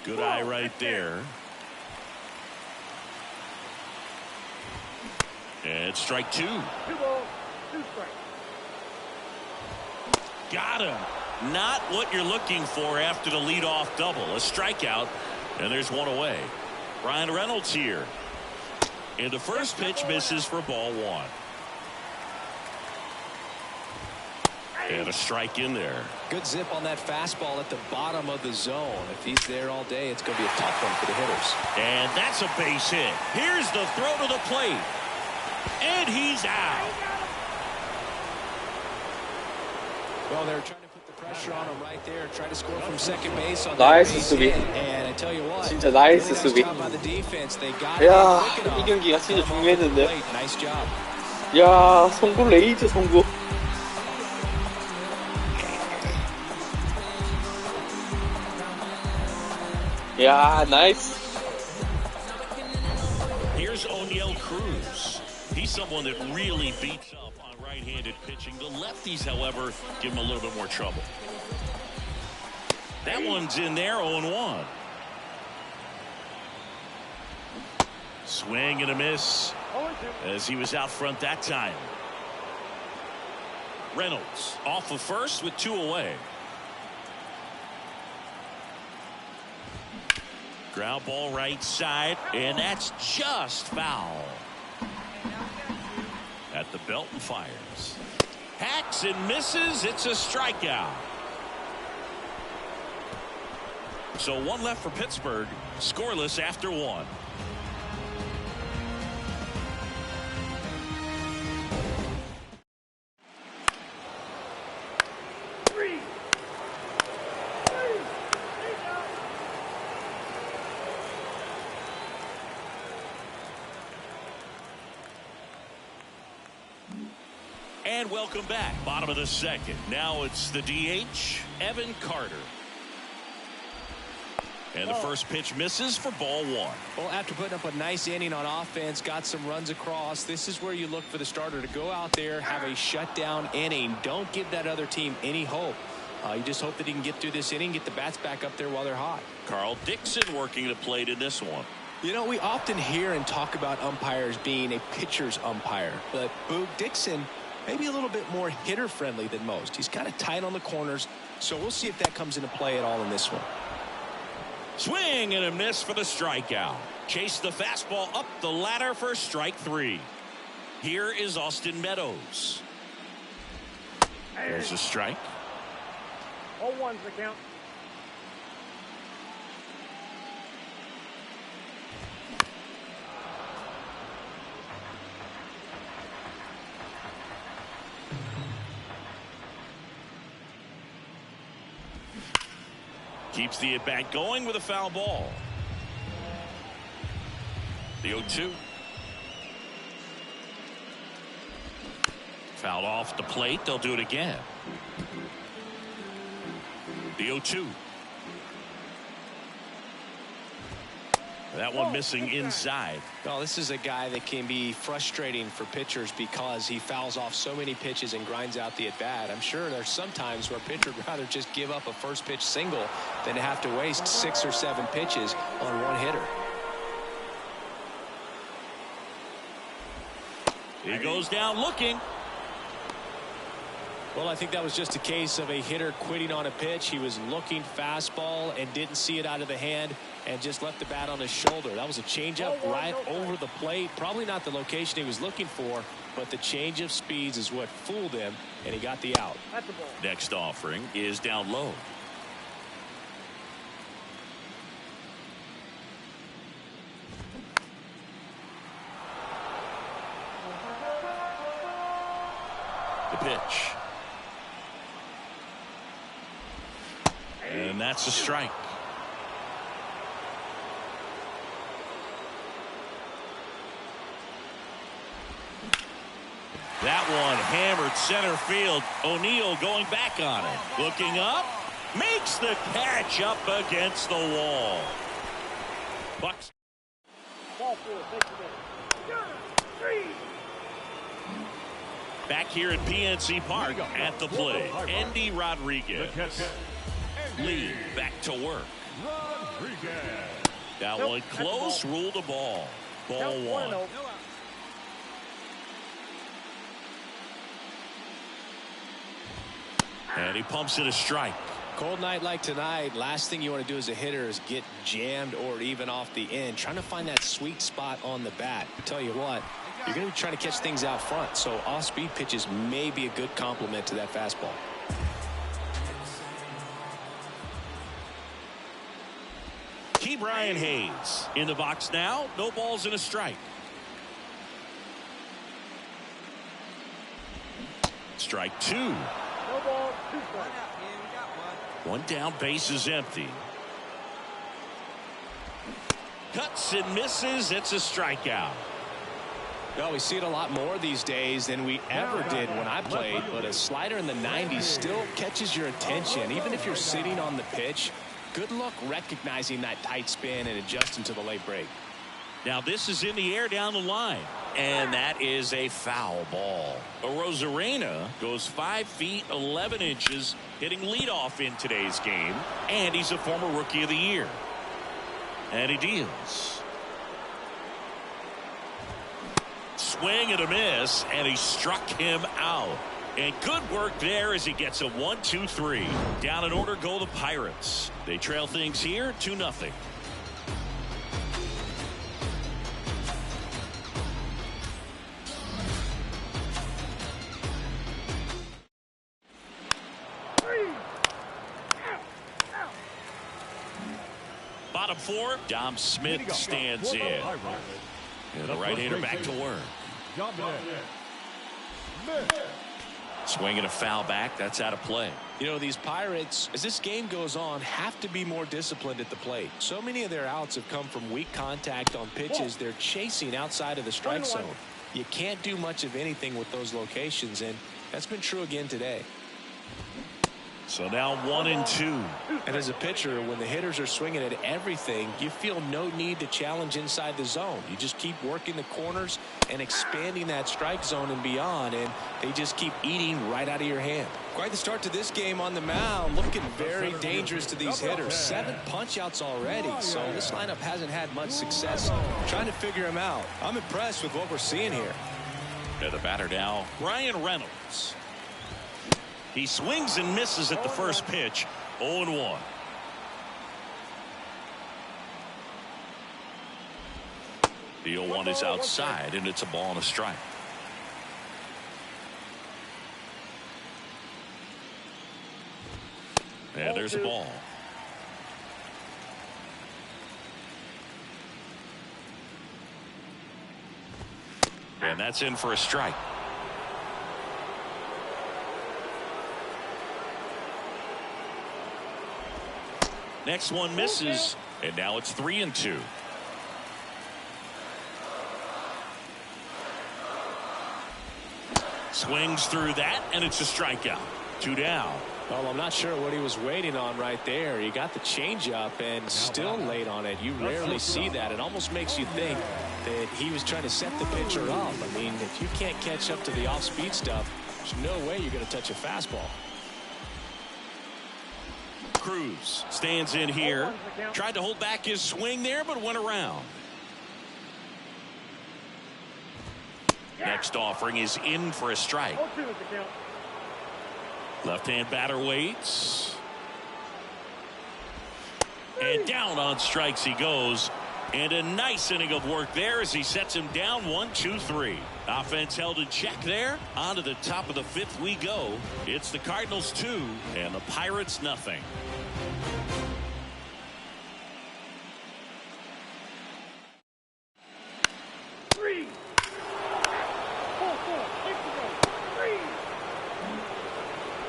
Good eye right there. And strike two.
2 balls, 2 strikes.
Got him. Not what you're looking for after the leadoff double. A strikeout. And there's one away. Brian Reynolds here. And the first pitch misses for ball one. And a strike in there.
Good zip on that fastball at the bottom of the zone. If he's there all day, it's going to be a tough one for the hitters.
And that's a base hit. Here's the throw to the plate. And he's out.
Well, they're trying to put the pressure on him right there. Try to score from second base on that
나이스
base
수비.
hit. And I tell you what,
진짜 나이스
really
수비.
nice job by the defense. They got
야,
it quick enough.
이 경기가 진짜 중요했는데.
Nice job.
야, 송구 레이저 송구. 야, 나이스.
Here's O'Neal Cruz. He's someone that really beats up on right-handed pitching. The lefties, however, give him a little bit more trouble. That one's in there, 0-1. Swing and a miss as he was out front that time. Reynolds off of first with 2 away. Ground ball right side, and that's just foul. At the belt and fires. Hacks and misses. It's a strikeout. So one left for Pittsburgh. Scoreless after 1. And welcome back. Bottom of the second. Now it's the DH, Evan Carter. And the first pitch misses for ball 1.
Well, after putting up a nice inning on offense, got some runs across, this is where you look for the starter to go out there, have a shutdown inning. Don't give that other team any hope. You just hope that he can get through this inning, get the bats back up there while they're hot.
Carl Dixon working the plate in this one.
You know, we often hear and talk about umpires being a pitcher's umpire, but Boog Dixon maybe a little bit more hitter-friendly than most. He's kind of tight on the corners, so we'll see if that comes into play at all in this one.
Swing and a miss for the strikeout. Chase the fastball up the ladder for strike 3. Here is Austin Meadows. There's a strike.
0-1's the count.
Keeps the at-bat going with a foul ball. The 0-2. Fouled off the plate. They'll do it again. The 0-2. That one missing inside.
Well, this is a guy that can be frustrating for pitchers because he fouls off so many pitches and grinds out the at-bat. I'm sure there's some times where a pitcher would rather just give up a first pitch single than to have to waste 6 or 7 pitches on one hitter.
He goes down looking.
Well, I think that was just a case of a hitter quitting on a pitch. He was looking fastball and didn't see it out of the hand and just left the bat on his shoulder. That was a changeup right over the plate. Probably not the location he was looking for, but the change of speeds is what fooled him, and he got the out.
That's the ball.
Next offering is down low. The pitch. And that's a strike. That one hammered center field. O'Neill going back on it. Looking up. Makes the catch up against the wall. Bucks.
Ball 4, take the ball. 3.
Back here at PNC Park at the plate. Andy Rodriguez. Lee back to work. That one close. Ruled the ball. Ball 1. And he pumps it a strike.
Cold night like tonight, last thing you want to do as a hitter is get jammed or even off the end. Trying to find that sweet spot on the bat. I tell you what, you're going to be trying to catch things out front, so off-speed pitches may be a good complement to that fastball.
Key Brian Hayes in the box now. No balls and a strike. Strike 2.
No ball, 2 strikes.
One down, base is empty. Cuts and misses. It's a strikeout.
Well, we see it a lot more these days than we ever did when I played, but a slider in the 90s still catches your attention. Even if you're sitting on the pitch, good luck recognizing that tight spin and adjusting to the late break.
Now this is in the air down the line, and that is a foul ball. Arozarena goes 5 feet 11 inches, hitting leadoff in today's game, and he's a former Rookie of the Year. And he deals. Swing and a miss, and he struck him out. And good work there as he gets a 1-2-3. Down in order go the Pirates. They trail things here 2-0. Bottom 4, Dom Smith stands in. And the right-hander back to work. Swinging a foul back. That's out of play.
You know, these Pirates, as this game goes on, have to be more disciplined at the plate. So many of their outs have come from weak contact on pitches they're chasing outside of the strike zone. You can't do much of anything with those locations, and that's been true again today.
So now 1-2.
And as a pitcher, when the hitters are swinging at everything, you feel no need to challenge inside the zone. You just keep working the corners and expanding that strike zone and beyond, and they just keep eating right out of your hand. Quite the start to this game on the mound, looking very dangerous to these hitters. 7 punch-outs already, so this lineup hasn't had much success trying to figure them out. I'm impressed with what we're seeing here.
And the batter now, Brian Reynolds. He swings and misses at the first pitch. 0-1. The 0-1 is outside, and it's a ball and a strike. And there's a ball. And that's in for a strike. Next one misses, and now it's 3-2. Swings through that, and it's a strikeout. 2 down.
Well, I'm not sure what he was waiting on right there. He got the changeup and still late on it. You rarely see that. It almost makes you think that he was trying to set the pitcher up. I mean, if you can't catch up to the off-speed stuff, there's no way you're going to touch a fastball.
Cruz stands in here. Tried to hold back his swing there, but went around. Next offering is in for a strike. Left-hand batter waits. And down on strikes he goes. And a nice inning of work there as he sets him down 1-2-3. Offense held in check there. On to the top of the 5th we go. It's the Cardinals 2 and the Pirates nothing.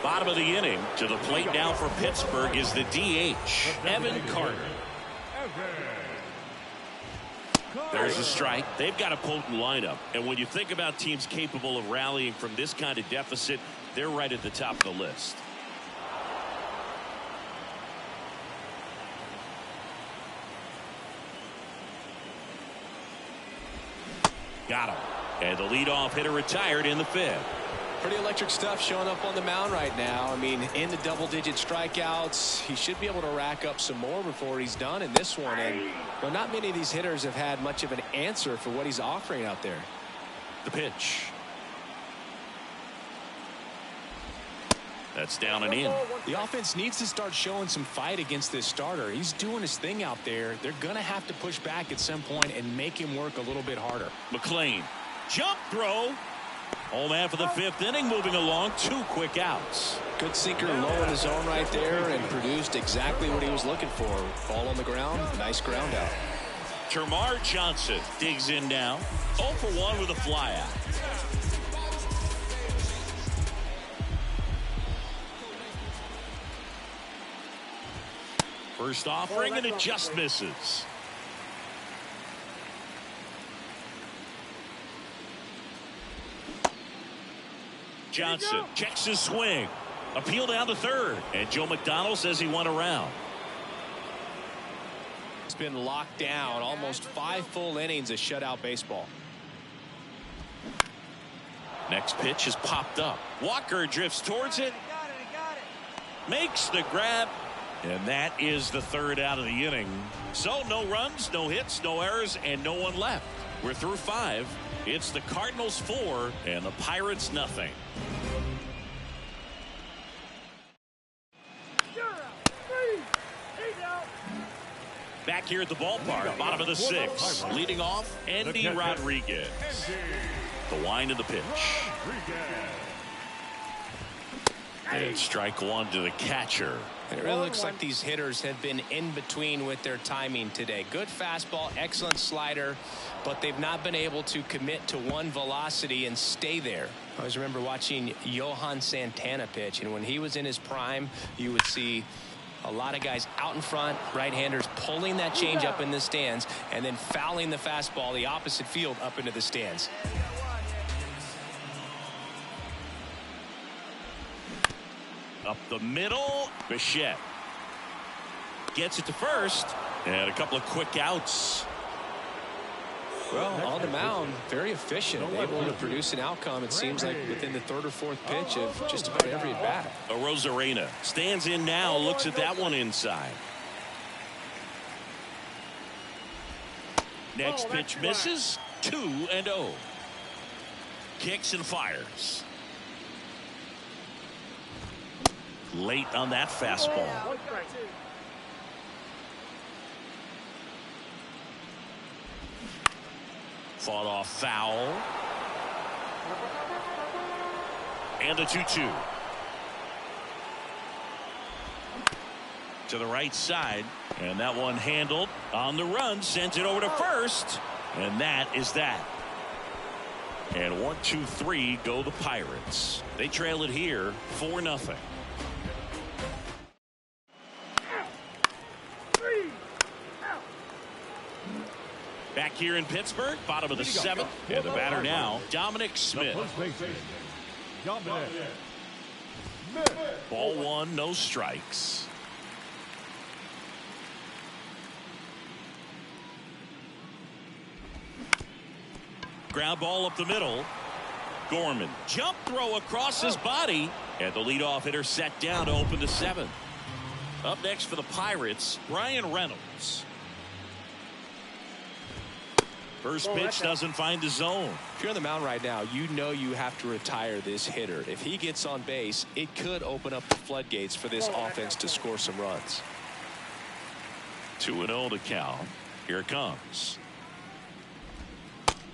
Bottom of the inning. To the plate now for Pittsburgh is the DH, Evan Carter. There's a strike. They've got a potent lineup. And when you think about teams capable of rallying from this kind of deficit, they're right at the top of the list. Got him. And the leadoff hitter retired in the 5th.
Pretty electric stuff showing up on the mound right now. I mean, in the double-digit strikeouts, he should be able to rack up some more before he's done in this one. And well, not many of these hitters have had much of an answer for what he's offering out there.
The pitch. That's down and in.
The offense needs to start showing some fight against this starter. He's doing his thing out there. They're going to have to push back at some point and make him work a little bit harder.
McLean. Jump throw. Home half of the 5th inning, moving along, 2 quick outs.
Good sinker low in the zone right there and produced exactly what he was looking for. Ball on the ground, nice ground out.
Termarr Johnson digs in now. 0 for 1 with a fly out. First offering, and it just misses. Johnson checks his swing. Appeal down to 3rd. And Joe McDonald says he went around.
It's been locked down. Almost 5 full innings of shutout baseball.
Next pitch is popped up. Walker drifts towards it. Makes the grab. And that is the 3rd out of the inning. So no runs, no hits, no errors, and no one left. We're through 5. It's the Cardinals 4 and the Pirates nothing. Back here at the ballpark, bottom of the 6th. Leading off, Andy Rodriguez. The wind of the pitch. And strike 1 to the catcher.
It really looks like these hitters have been in between with their timing today. Good fastball, excellent slider, but they've not been able to commit to one velocity and stay there. I always remember watching Johan Santana pitch, and when he was in his prime, you would see a lot of guys out in front, right-handers pulling that change up in the stands and then fouling the fastball the opposite field up into the stands.
Up the middle, Bichette gets it to 1st, and a couple of quick outs.
Well, on the mound, very efficient, able to produce an outcome, it seems like, within the 3rd or 4th pitch of just about every at-bat.
Rosarena stands in now, looks at that one inside. Next pitch misses, 2-0. kicks and fires. Late on that fastball. Fought off foul. And a 2-2. To the right side. And that one handled on the run. Sends it over to first. And that is that. And 1, 2, 3 go the Pirates. They trail it here 4-0. Back here in Pittsburgh, bottom of the 7th, and the batter now, Dominic Smith. Ball 1, no strikes. Ground ball up the middle. Gorman, jump throw across his body, and the leadoff hitter set down to open the 7th. Up next for the Pirates, Brian Reynolds. First pitch doesn't find the zone.
If you're on the mound right now, you know you have to retire this hitter. If he gets on base, it could open up the floodgates for this offense to score some runs.
2-0 to count. Here it comes.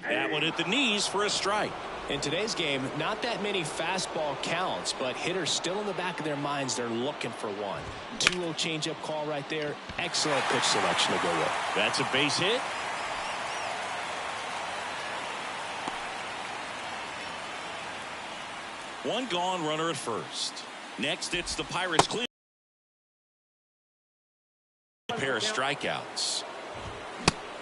That one at the knees for a strike.
In today's game, not that many fastball counts, but hitters still in the back of their minds, they're looking for one. 2-0 changeup call right there. Excellent pitch selection to go with.
That's a base hit. One gone, runner at first. Next, it's the Pirates clean. A pair of strikeouts.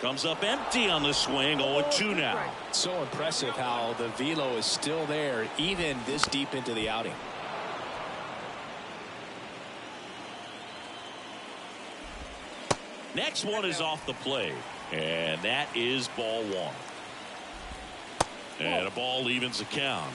Comes up empty on the swing. 0-2 now.
So impressive how the velo is still there even this deep into the outing.
Next one is off the plate, and that is ball 1. And a ball evens the count.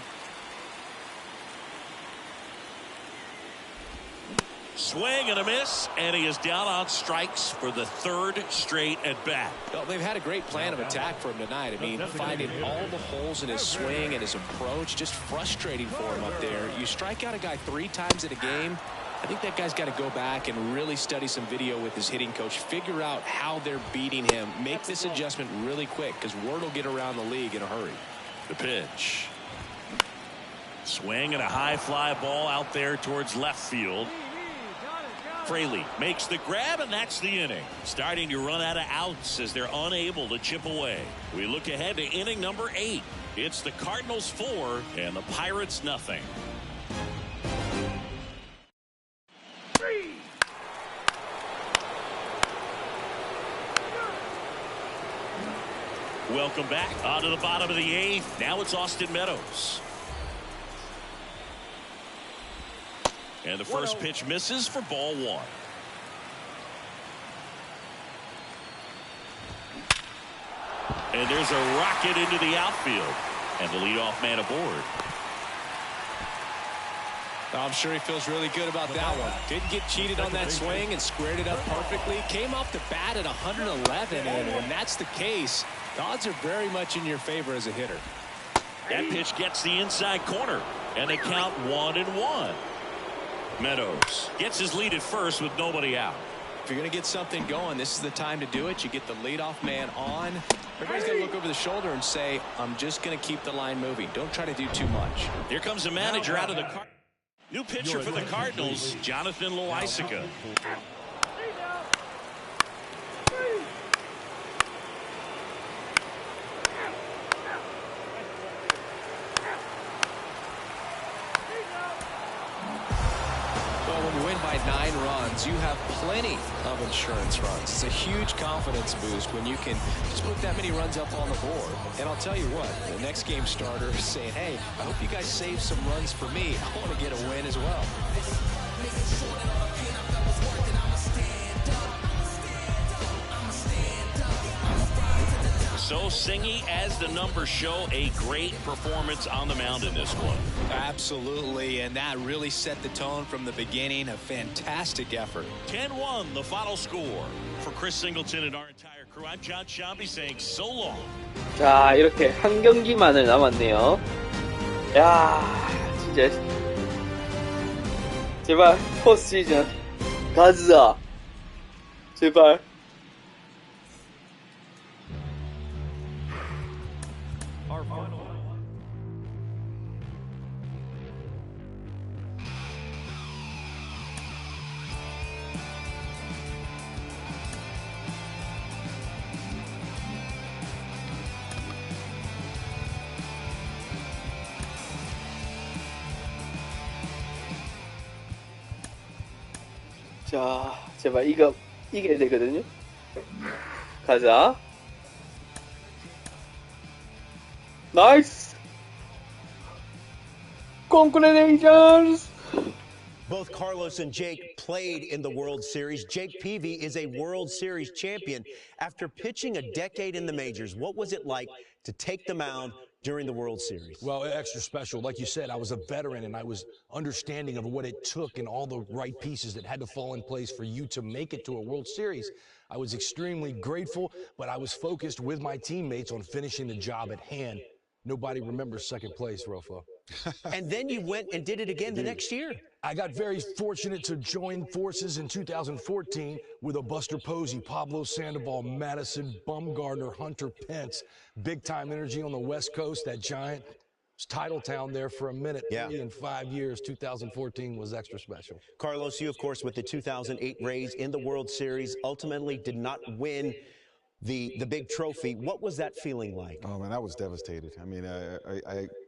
Swing and a miss, and he is down on strikes for the 3rd straight at bat.
Well, they've had a great plan of attack for him tonight. I mean, finding all the holes in his swing and his approach, just frustrating for him up there. You strike out a guy 3 times in a game, I think that guy's got to go back and really study some video with his hitting coach, figure out how they're beating him, make this adjustment really quick, because word will get around the league in a hurry.
The pitch. Swing and a high fly ball out there towards left field. Fraley makes the grab, and that's the inning. Starting to run out of outs as they're unable to chip away. We look ahead to inning number 8. It's the Cardinals 4 and the Pirates nothing. Welcome back onto the bottom of the 8th. Now it's Austin Meadows. And the first pitch misses for ball 1. And there's a rocket into the outfield. And the leadoff man aboard.
I'm sure he feels really good about that one. Didn't get cheated on that swing and squared it up perfectly. Came off the bat at 111, and when that's the case, the odds are very much in your favor as a hitter.
That pitch gets the inside corner, and they count 1-1. Meadows gets his lead at first with nobody out.
If you're going to get something going, this is the time to do it. You get the leadoff man on. Everybody's going to look over the shoulder and say, I'm just going to keep the line moving. Don't try to do too much.
Here comes the manager out of the car. New pitcher for the Cardinals, Jonathan Loaisiga.
When you win by 9 runs, you have plenty of insurance runs. It's a huge confidence boost when you can just put that many runs up on the board. And I'll tell you what, the next game starter is saying, hey, I hope you guys save some runs for me. I want to get a win as well.
So Singy, as the numbers show, a great performance on the mound in this one.
Absolutely, and that really set the tone from the beginning. A fantastic effort.
10-1, the final score. For Chris Singleton and our entire crew, I'm John Shambi saying so long.
자, 이렇게 한 경기만을 남았네요. 야, 진짜. 제발, 포스트 시즌. 가자. 제발.
Our final.
자, 제발 이겨야 되거든요. 가자. 나이스! Congratulations!
Both Carlos and Jake played in the World Series. Jake Peavy is a World Series champion. After pitching a decade in the majors, what was it like to take the mound during the World Series?
Well, extra special. Like you said, I was a veteran and I was understanding of what it took and all the right pieces that had to fall in place for you to make it to a World Series. I was extremely grateful, but I was focused with my teammates on finishing the job at hand. Nobody remembers second place, Rofo.
And then you went and did it again the next year.
I got very fortunate to join forces in 2014 with a Buster Posey, Pablo Sandoval, Madison, Bumgarner, Hunter Pence. Big time energy on the West Coast, that giant title town there for a minute.
Yeah.
3 and 5 years, 2014 was extra special.
Carlos, you, of course, with the 2008 Rays in the World Series, ultimately did not win the big trophy. What was that feeling like?
Oh man, I was devastated. I mean,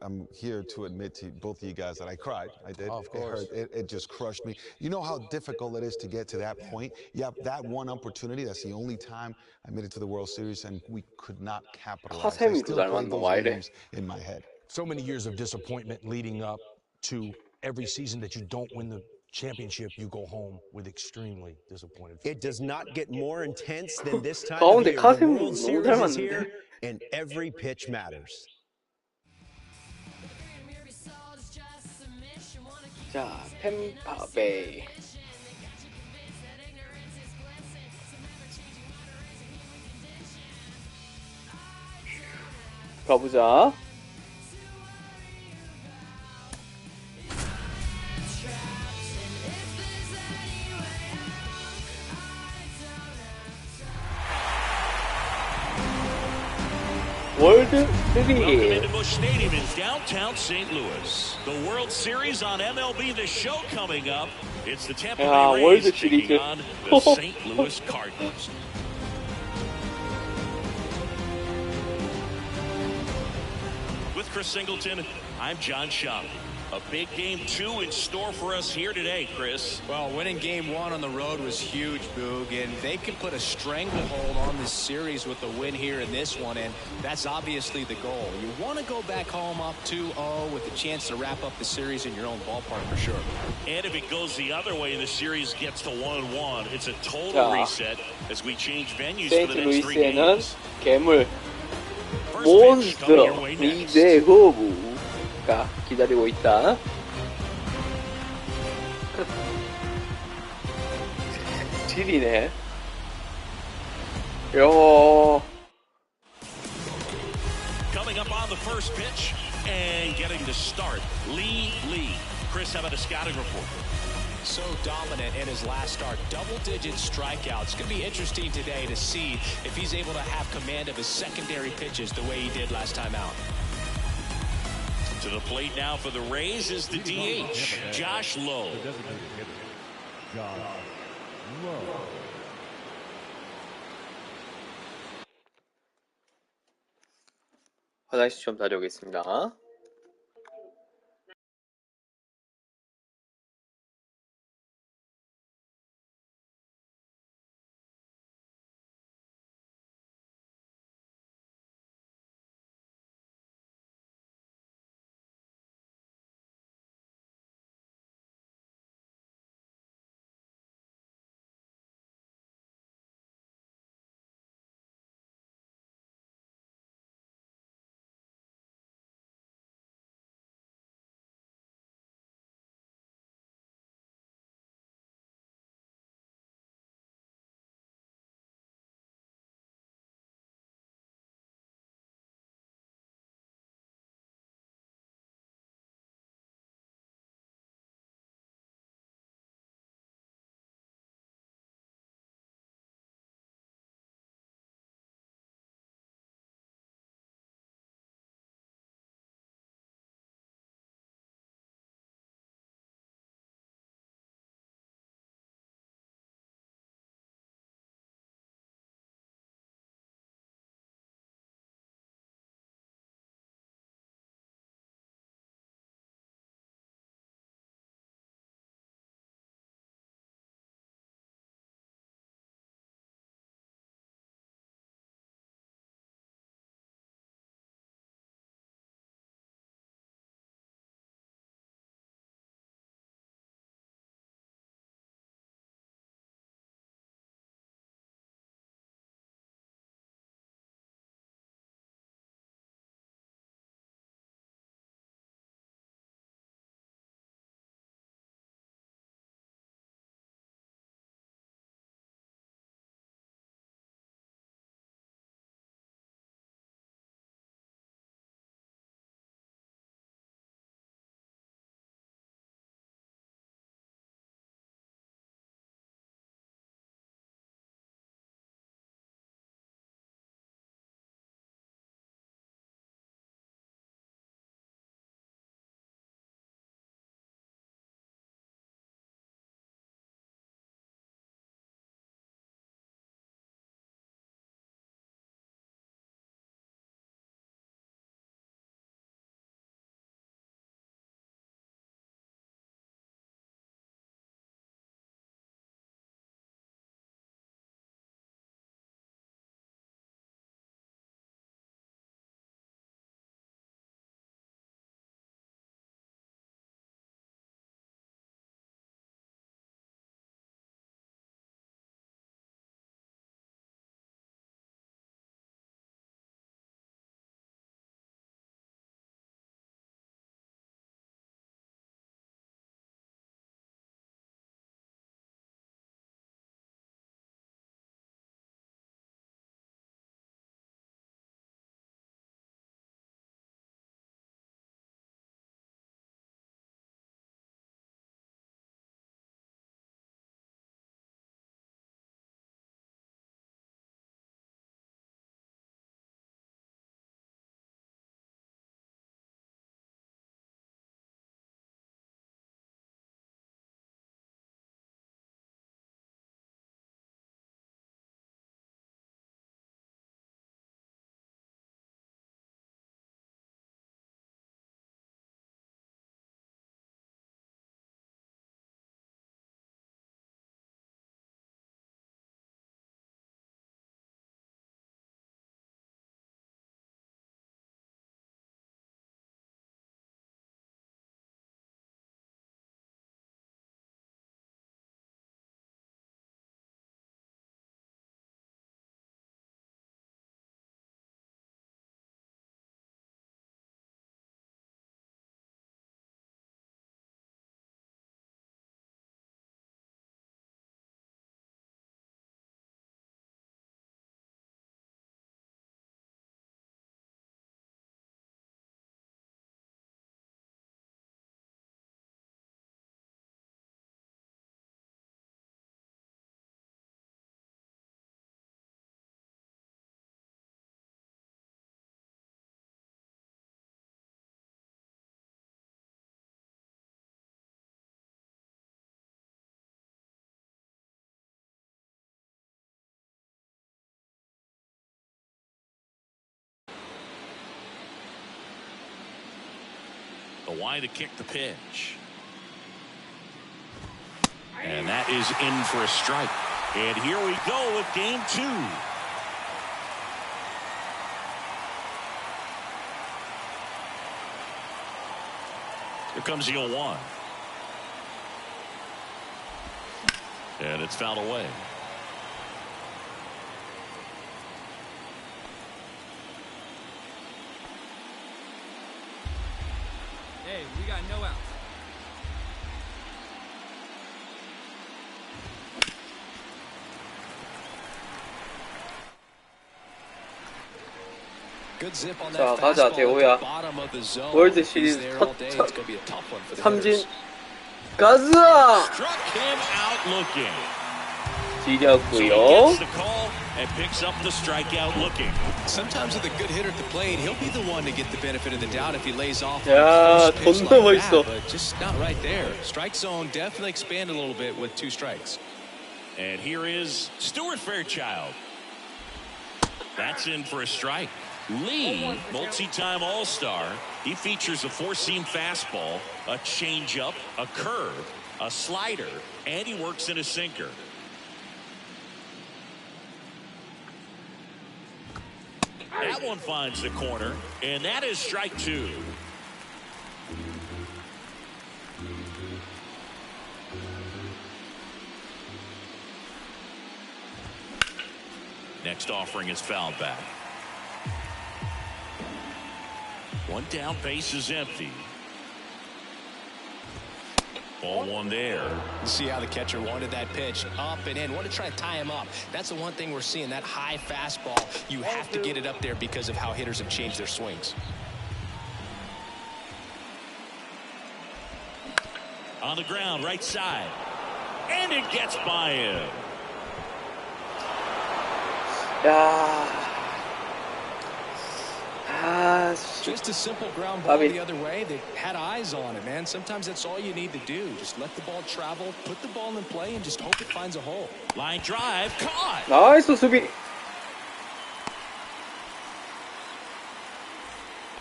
I'm here to admit to both of you guys that I cried. I did.
Oh, of course.
It just crushed me. You know how difficult it is to get to that point? You have that one opportunity. That's the only time I made it to the World Series, and we could not capitalize. I
화샘이
still
잘
play
맞는
those
와 이래.
games in my head.
So many years of disappointment leading up to every season that you don't win the championship, you go home with extremely disappointed.
It does not get more intense than this time
가운데
of year. The
카셈이
World
너무
Series
잘
is
맞는데.
here, and every pitch matters.
자, 템파베이. 가보자. 월드
Welcome
3.
into Busch Stadium in downtown St. Louis. The World Series on MLB The Show coming up. It's the Tampa
야,
Bay
월드
Rays taking
시리즈.
on the St. Louis Cardinals. With Chris Singleton, I'm John Schaub. A big game 2 in store for us here today, Chris.
Well, winning game 1 on the road was huge, Boog, and they can put a stranglehold on this series with the win here in this one, and that's obviously the goal. You want to go back home up 2-0 with a chance to wrap up the series in your own ballpark for sure.
And if it goes the other way and the series gets to 1-1, it's a total
자,
reset as we change venues for the next 3
세인트루이스에는
games.
괴물
First pitch coming your
몬스터
way next.
리제호브가 기다리고 있다. 질이네. 요.
Coming up on the first pitch and getting to start, Lee. Chris, how about a scouting report?
So dominant in his last start. Double-digit strikeouts. Going to be interesting today to see if he's able to have command of his secondary pitches the way he did last time out.
To the plate now for the Rays is the DH, Josh Lowe.
The designated hitter, Josh Lowe.
화장실 좀 다녀오겠습니다.
The wide to kick the pitch. And that is in for a strike. And here we go with game 2. Here comes the 0-1. And it's fouled away.
Hey, we got no outs.
자, 가자 대호야. 월드 시리즈 첫 삼진 가자. 지렸고요.
And picks up the strikeout looking.
Sometimes with a good hitter at the plate, he'll be the one to get the benefit of the doubt if he lays off.
야, 돈도 멋있어.
But just not right there. Strike zone definitely expanded a little bit with 2 strikes.
And here is Stuart Fairchild. That's in for a strike. Lee, multi-time All-Star. He features a 4-seam fastball, a changeup, a curve, a slider, and he works in a sinker. That one finds the corner, and that is strike 2. Next offering is fouled back. One down, base is empty. Ball 1 there.
See how the catcher wanted that pitch up and in. Want to try to tie him up. That's the one thing we're seeing, that high fastball. You have to get it up there because of how hitters have changed their swings.
On the ground, right side. And it gets by him.
야.
Just a simple ground ball the other way. They had eyes on it, man. Sometimes that's all you need to do. Just let the ball travel, put the ball in play, and just hope it finds a hole.
Line drive, caught.
나이스 수비.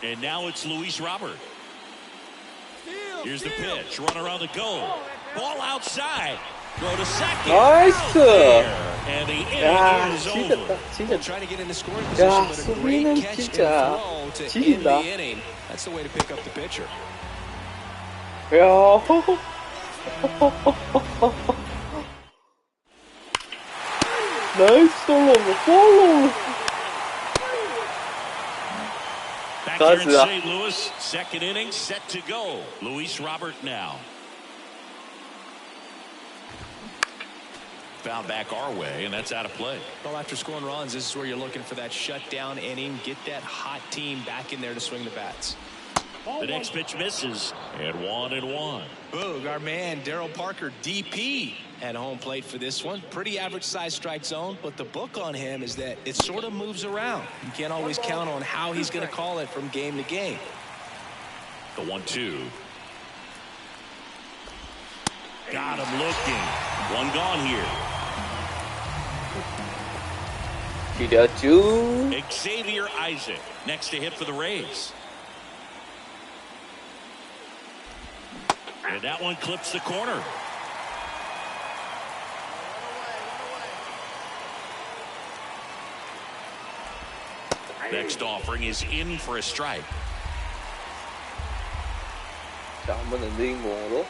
And now it's Luis Robert. Here's the pitch. Runner on the go. Ball outside. Throw to second.
나이스.
And the
야,
inning is
진짜
over.
진짜.
Trying to get in the scoring position,
야,
but a
수비는
great catch
진짜
and throw to end
지린다.
the inning. That's the way to pick up the pitcher.
야. 나이스 솔로, 솔로.
Back here in St. Louis, second inning set to go. Luis Robert now. Foul back our way, and that's out of play.
Well, after scoring runs, this is where you're looking for that shutdown inning. Get that hot team back in there to swing the bats.
The next pitch misses, and 1-1.
Boog, our man, Darryl Parker, DP, at home plate for this one. Pretty average size strike zone, but the book on him is that it sort of moves around. You can't always count on how he's going to call it from game to game.
The 1-2. Got him looking. One gone here.
기렸죠.
Xavier Isaac next to hit for the Rays. And that one clips the corner. Next offering is in for a strike.
자, 한 번은 느린 공으로.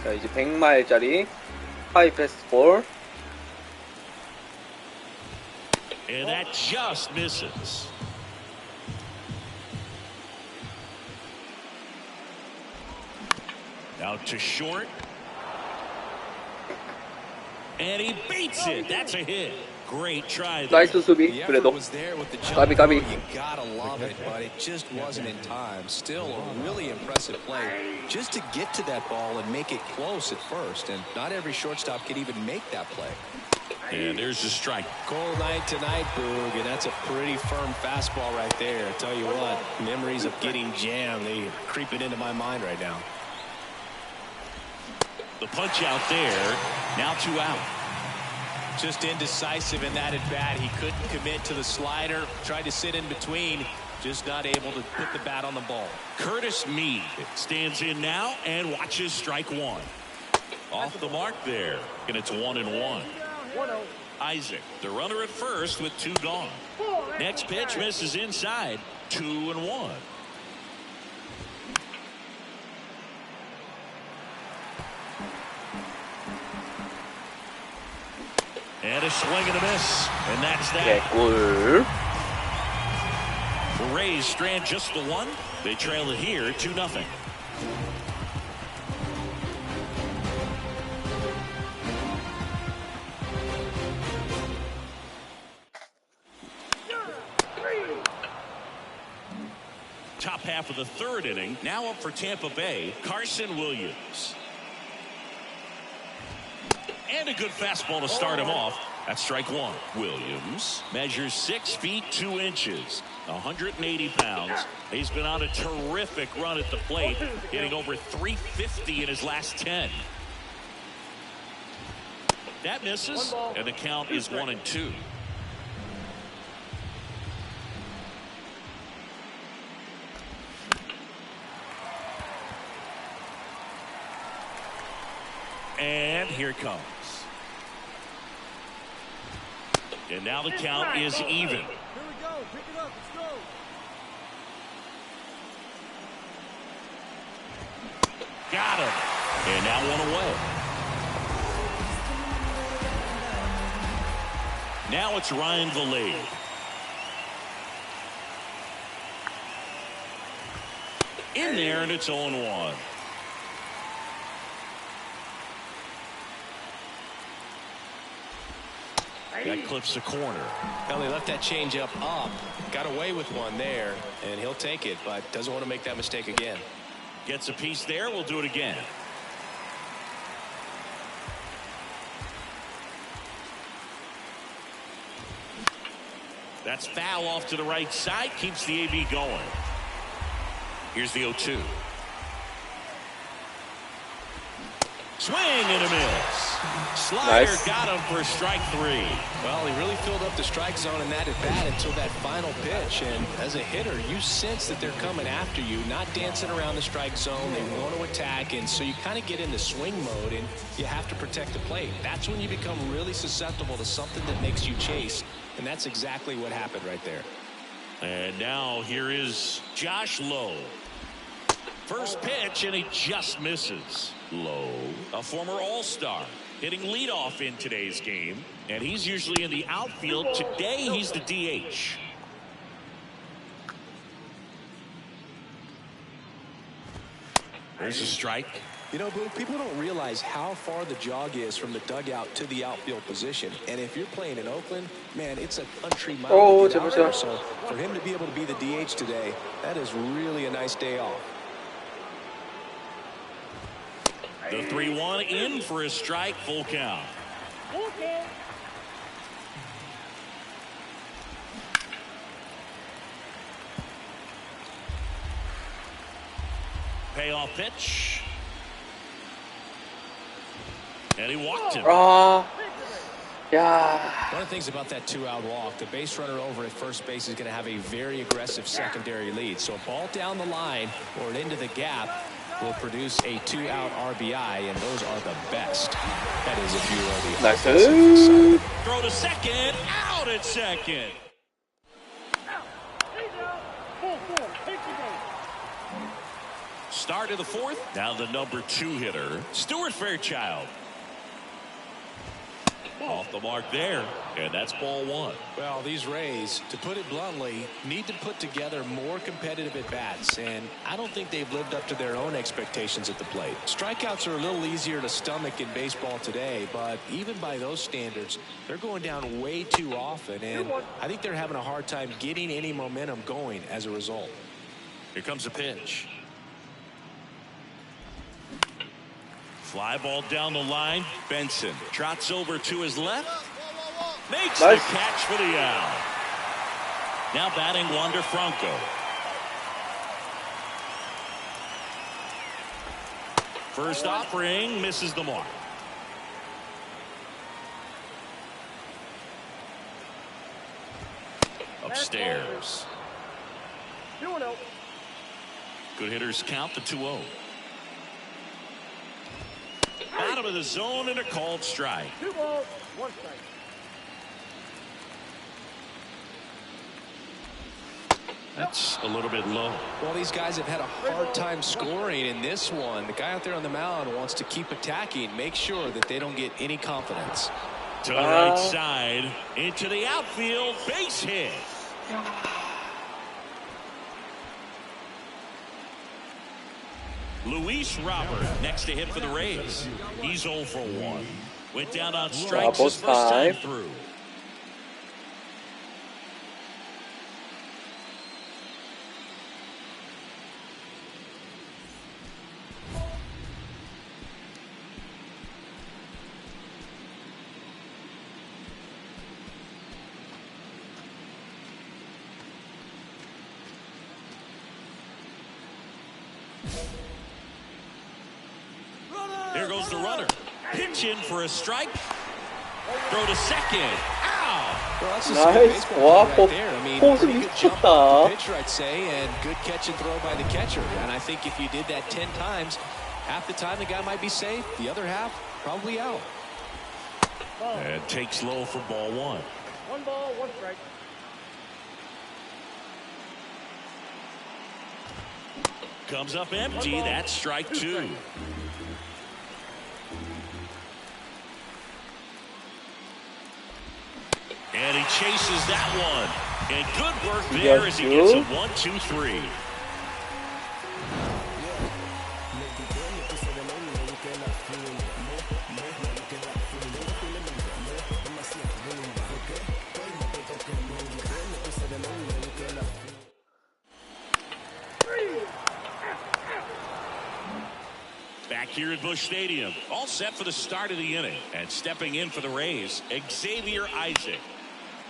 자, 이제 100마일짜리 하이 패스트볼.
And that just misses. Out to short. And he beats it. That's a hit. Great try there.
나이스 수비. 그래도 까비 까비.
You gotta love it, but it just wasn't in time. Still a really impressive play just to get to that ball and make it close at first. And not every shortstop can even make that play.
And there's the strike.
Cold night tonight, Boog, and that's a pretty firm fastball right there. I tell you what, memories of getting jammed, they creeping into my mind right now.
The punch out there. Now 2 out.
Just indecisive in that at bat. He couldn't commit to the slider. Tried to sit in between. Just not able to put the bat on the ball.
Curtis Meade stands in now and watches strike one. Off the mark there. And it's 1-1. Isaac, the runner at first with 2 gone. Next pitch misses inside. 2-1. And a swing and a miss. And that's that.
개꿀.
The Rays strand just the one. They trail it here 2-0. Top half of the 3rd inning. Now up for Tampa Bay, Carson Williams. And a good fastball to start him off. That's strike one. Williams measures 6 feet 2 inches, 180 pounds. He's been on a terrific run at the plate, hitting over 350 in his last 10. That misses, and the count is 1-2. And here it comes. And now the count is even.
Here we go. Pick it up. Let's go.
Got him. And now 1 away. Now it's Ryan Vallee. In there, and it's 0-1. That clips the corner.
Well, he left that changeup up. Got away with one there, and he'll take it, but doesn't want to make that mistake again.
Gets a piece there. We'll do it again. That's foul off to the right side. Keeps the AB going. Here's the 0-2. Swing and a miss. Slider
Nice.
got him for strike 3.
Well, he really filled up the strike zone in that at bat until that final pitch. And as a hitter, you sense that they're coming after you, not dancing around the strike zone. They want to attack, and so you kind of get into swing mode, and you have to protect the plate. That's when you become really susceptible to something that makes you chase, and that's exactly what happened right there.
And now here is Josh Lowe. First pitch, and he just misses. Lowe, a former All-Star, hitting leadoff in today's game, and he's usually in the outfield. Today, he's the DH. There's a strike.
You know, Blue, people don't realize how far the jog is from the dugout to the outfield position. And if you're playing in Oakland, man, it's a country mile.
Oh,
to get out
재밌어요.
there. So for him to be able to be the DH today, that is really a nice day off.
The 3-1 in for a strike, full count. Payoff pitch. And he walked him.
Yeah.
One of the things about that 2-out walk, the base runner over at first base is going to have a very aggressive secondary lead. So a ball down the line or into the gap will produce a 2-out RBI, and those are the best. That is if you are the
Nice.
Throw to second, out at second. Start of the 4th. Now the number 2 hitter, Stuart Fairchild. Off the mark there, and that's ball 1.
Well, these Rays, to put it bluntly, need to put together more competitive at-bats, and I don't think they've lived up to their own expectations at the plate. Strikeouts are a little easier to stomach in baseball today, but even by those standards, they're going down way too often, and I think they're having a hard time getting any momentum going as a result.
Here comes a pitch. Fly ball down the line. Benson trots over to his left. Makes the catch for the out. Now batting Wander Franco. First offering misses the mark. Upstairs.
2-0.
Good hitters count the 2-0. Bottom of the zone and a called strike.
2 balls, 1 strike.
That's a little bit low.
Well, these guys have had a hard time scoring in this one. The guy out there on the mound wants to keep attacking, make sure that they don't get any confidence.
To the right side, into the outfield, base hit. Luis Robert next to hit for the Rays. He's 0 for 1. Went down on strikes his first time through. Here goes the runner. Pitch in for a strike. Throw to second. Ow!
Well, that's a
Nice.
baseball
와,
play right there. I mean,
포수
pretty good jump
미쳤다.
off the pitcher, I'd say, and good catch and throw by the catcher. And I think if you did that 10 times, half the time the guy might be safe. The other half, probably out.
And takes low for ball 1.
1 ball, 1 strike.
Comes up empty. That's strike 2. And he chases that one. And good work there as he gets a 1-2-3. Back here at Busch Stadium, all set for the start of the inning. And stepping in for the Rays, Xavier Isaac.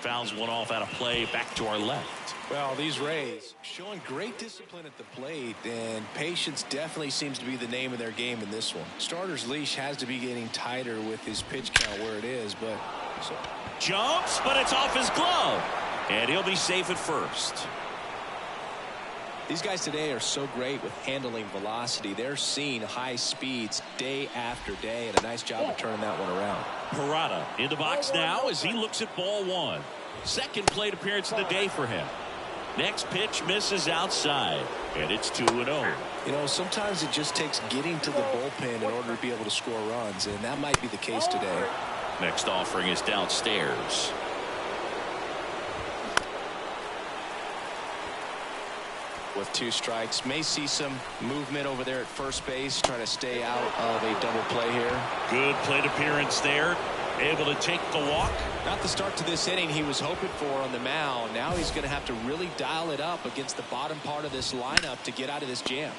Fouls one off out of play back to our left.
Well, these Rays showing great discipline at the plate, and patience definitely seems to be the name of their game in this one. Starter's leash has to be getting tighter with his pitch count where it is, but
jumps, but it's off his glove, and he'll be safe at first.
These guys today are so great with handling velocity. They're seeing high speeds day after day, and a nice job of turning that one around.
Parada in the box now as he looks at ball 1. Second plate appearance of the day for him. Next pitch misses outside, and it's 2-0.
You know, sometimes it just takes getting to the bullpen in order to be able to score runs, and that might be the case today.
Next offering is downstairs.
With 2 strikes, may see some movement over there at first base, trying to stay out of a double play here.
Good plate appearance there. Able to take the walk.
Not the start to this inning he was hoping for on the mound. Now he's going to have to really dial it up against the bottom part of this lineup to get out of this jam.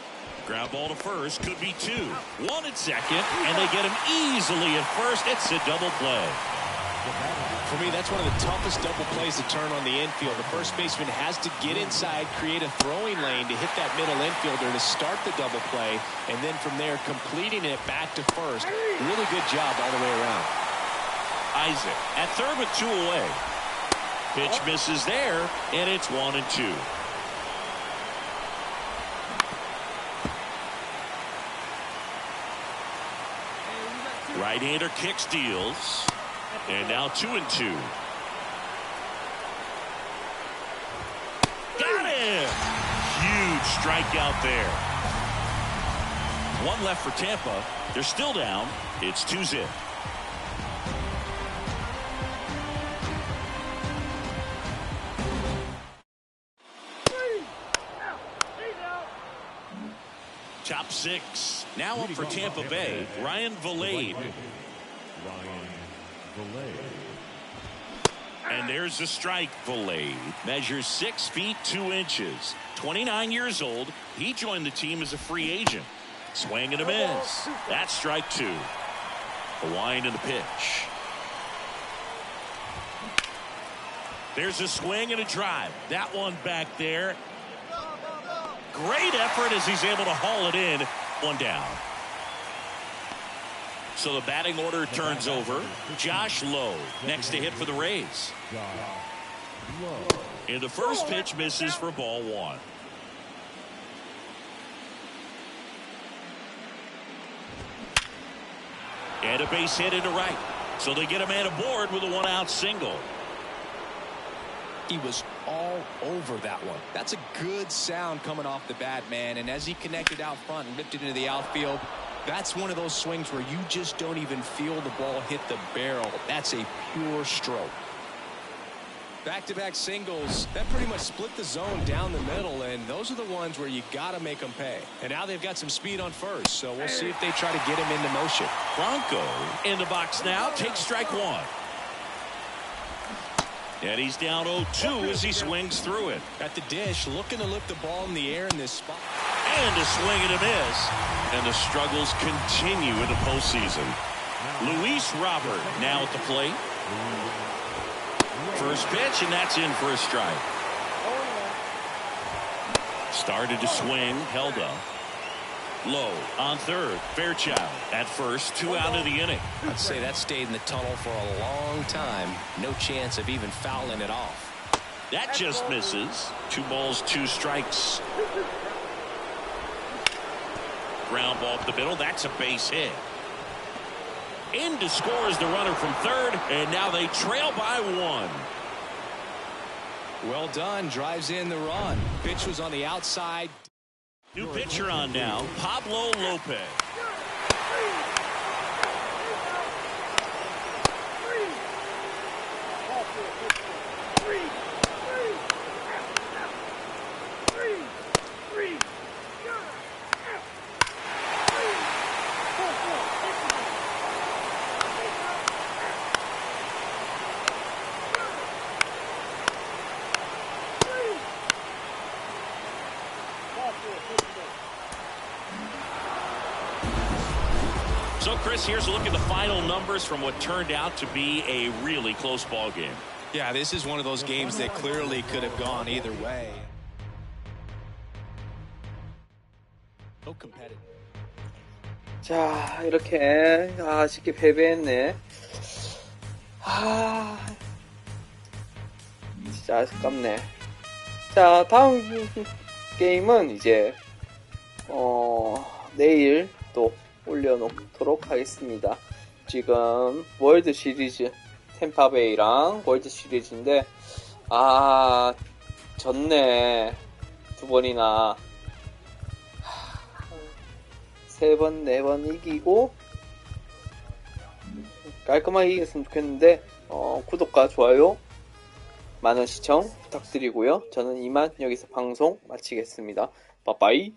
Ground ball to first, could be 2. 1 at second, and they get him easily at first. It's a double play.
For me, that's one of the toughest double plays to turn on the infield. The first baseman has to get inside, create a throwing lane to hit that middle infielder to start the double play, and then from there completing it back to first. Really good job all the way around.
Isaac at third with 2 away. Pitch misses there, and it's 1-2. Right-hander kick steals. And now 2-2. Got him! Huge strikeout there. 1 left for Tampa. They're still down. It's 2-0. Top 6. Now up for Tampa Bay, Ryan Vilade. And there's the strike. Vilade measures 6 feet 2 inches. 29 years old. He joined the team as a free agent. Swing and a miss. That's strike 2. The wind and the pitch. There's a swing and a drive. That one back there. Great effort as he's able to haul it in. 1 down. So the batting order turns over. Josh Lowe next to hit for the Rays. And the first pitch misses for ball one. And a base hit into right. So they get a man aboard with a one-out single.
He was all over that one. That's a good sound coming off the bat, man. And as he connected out front and ripped it into the outfield, that's one of those swings where you just don't even feel the ball hit the barrel. That's a pure stroke. Back-to-back singles, that pretty much split the zone down the middle, and those are the ones where you got to make them pay. And now they've got some speed on first, so we'll see if they try to get him into motion.
Bronco in the box now, takes strike one. And he's down 0-2 as he swings through it.
At the dish, looking to lift the ball in the air in this spot.
And a swing and a miss. And the struggles continue in the postseason. Luis Robert now at the plate. First pitch, and that's in for a strike. Started to swing, held up. Low on third. Fairchild at first, 2 out of the inning.
I'd say that stayed in the tunnel for a long time. No chance of even fouling it off.
That just misses. 2 balls, 2 strikes. Ground ball up the middle. That's a base hit. In to score is the runner from third, and now they trail by 1.
Well done. Drives in the run. Pitch was on the outside.
New pitcher on now, Pablo Lopez. So, Chris, here's a look at the final numbers from what turned out to be a really close ball game.
Yeah, this is one of those games that clearly could have gone either way. So competitive.
자, 이렇게 아쉽게 패배했네. 진짜 아쉽네. 자, 다음 게임은 이제 내일 또 올려놓도록 하겠습니다. 지금 월드 시리즈 템파베이랑 월드 시리즈인데 졌네. 2번이나 3번, 4번 이기고 깔끔하게 이겼으면 좋겠는데 구독과 좋아요 많은 시청 부탁드리고요. 저는 이만 여기서 방송 마치겠습니다. 빠빠이.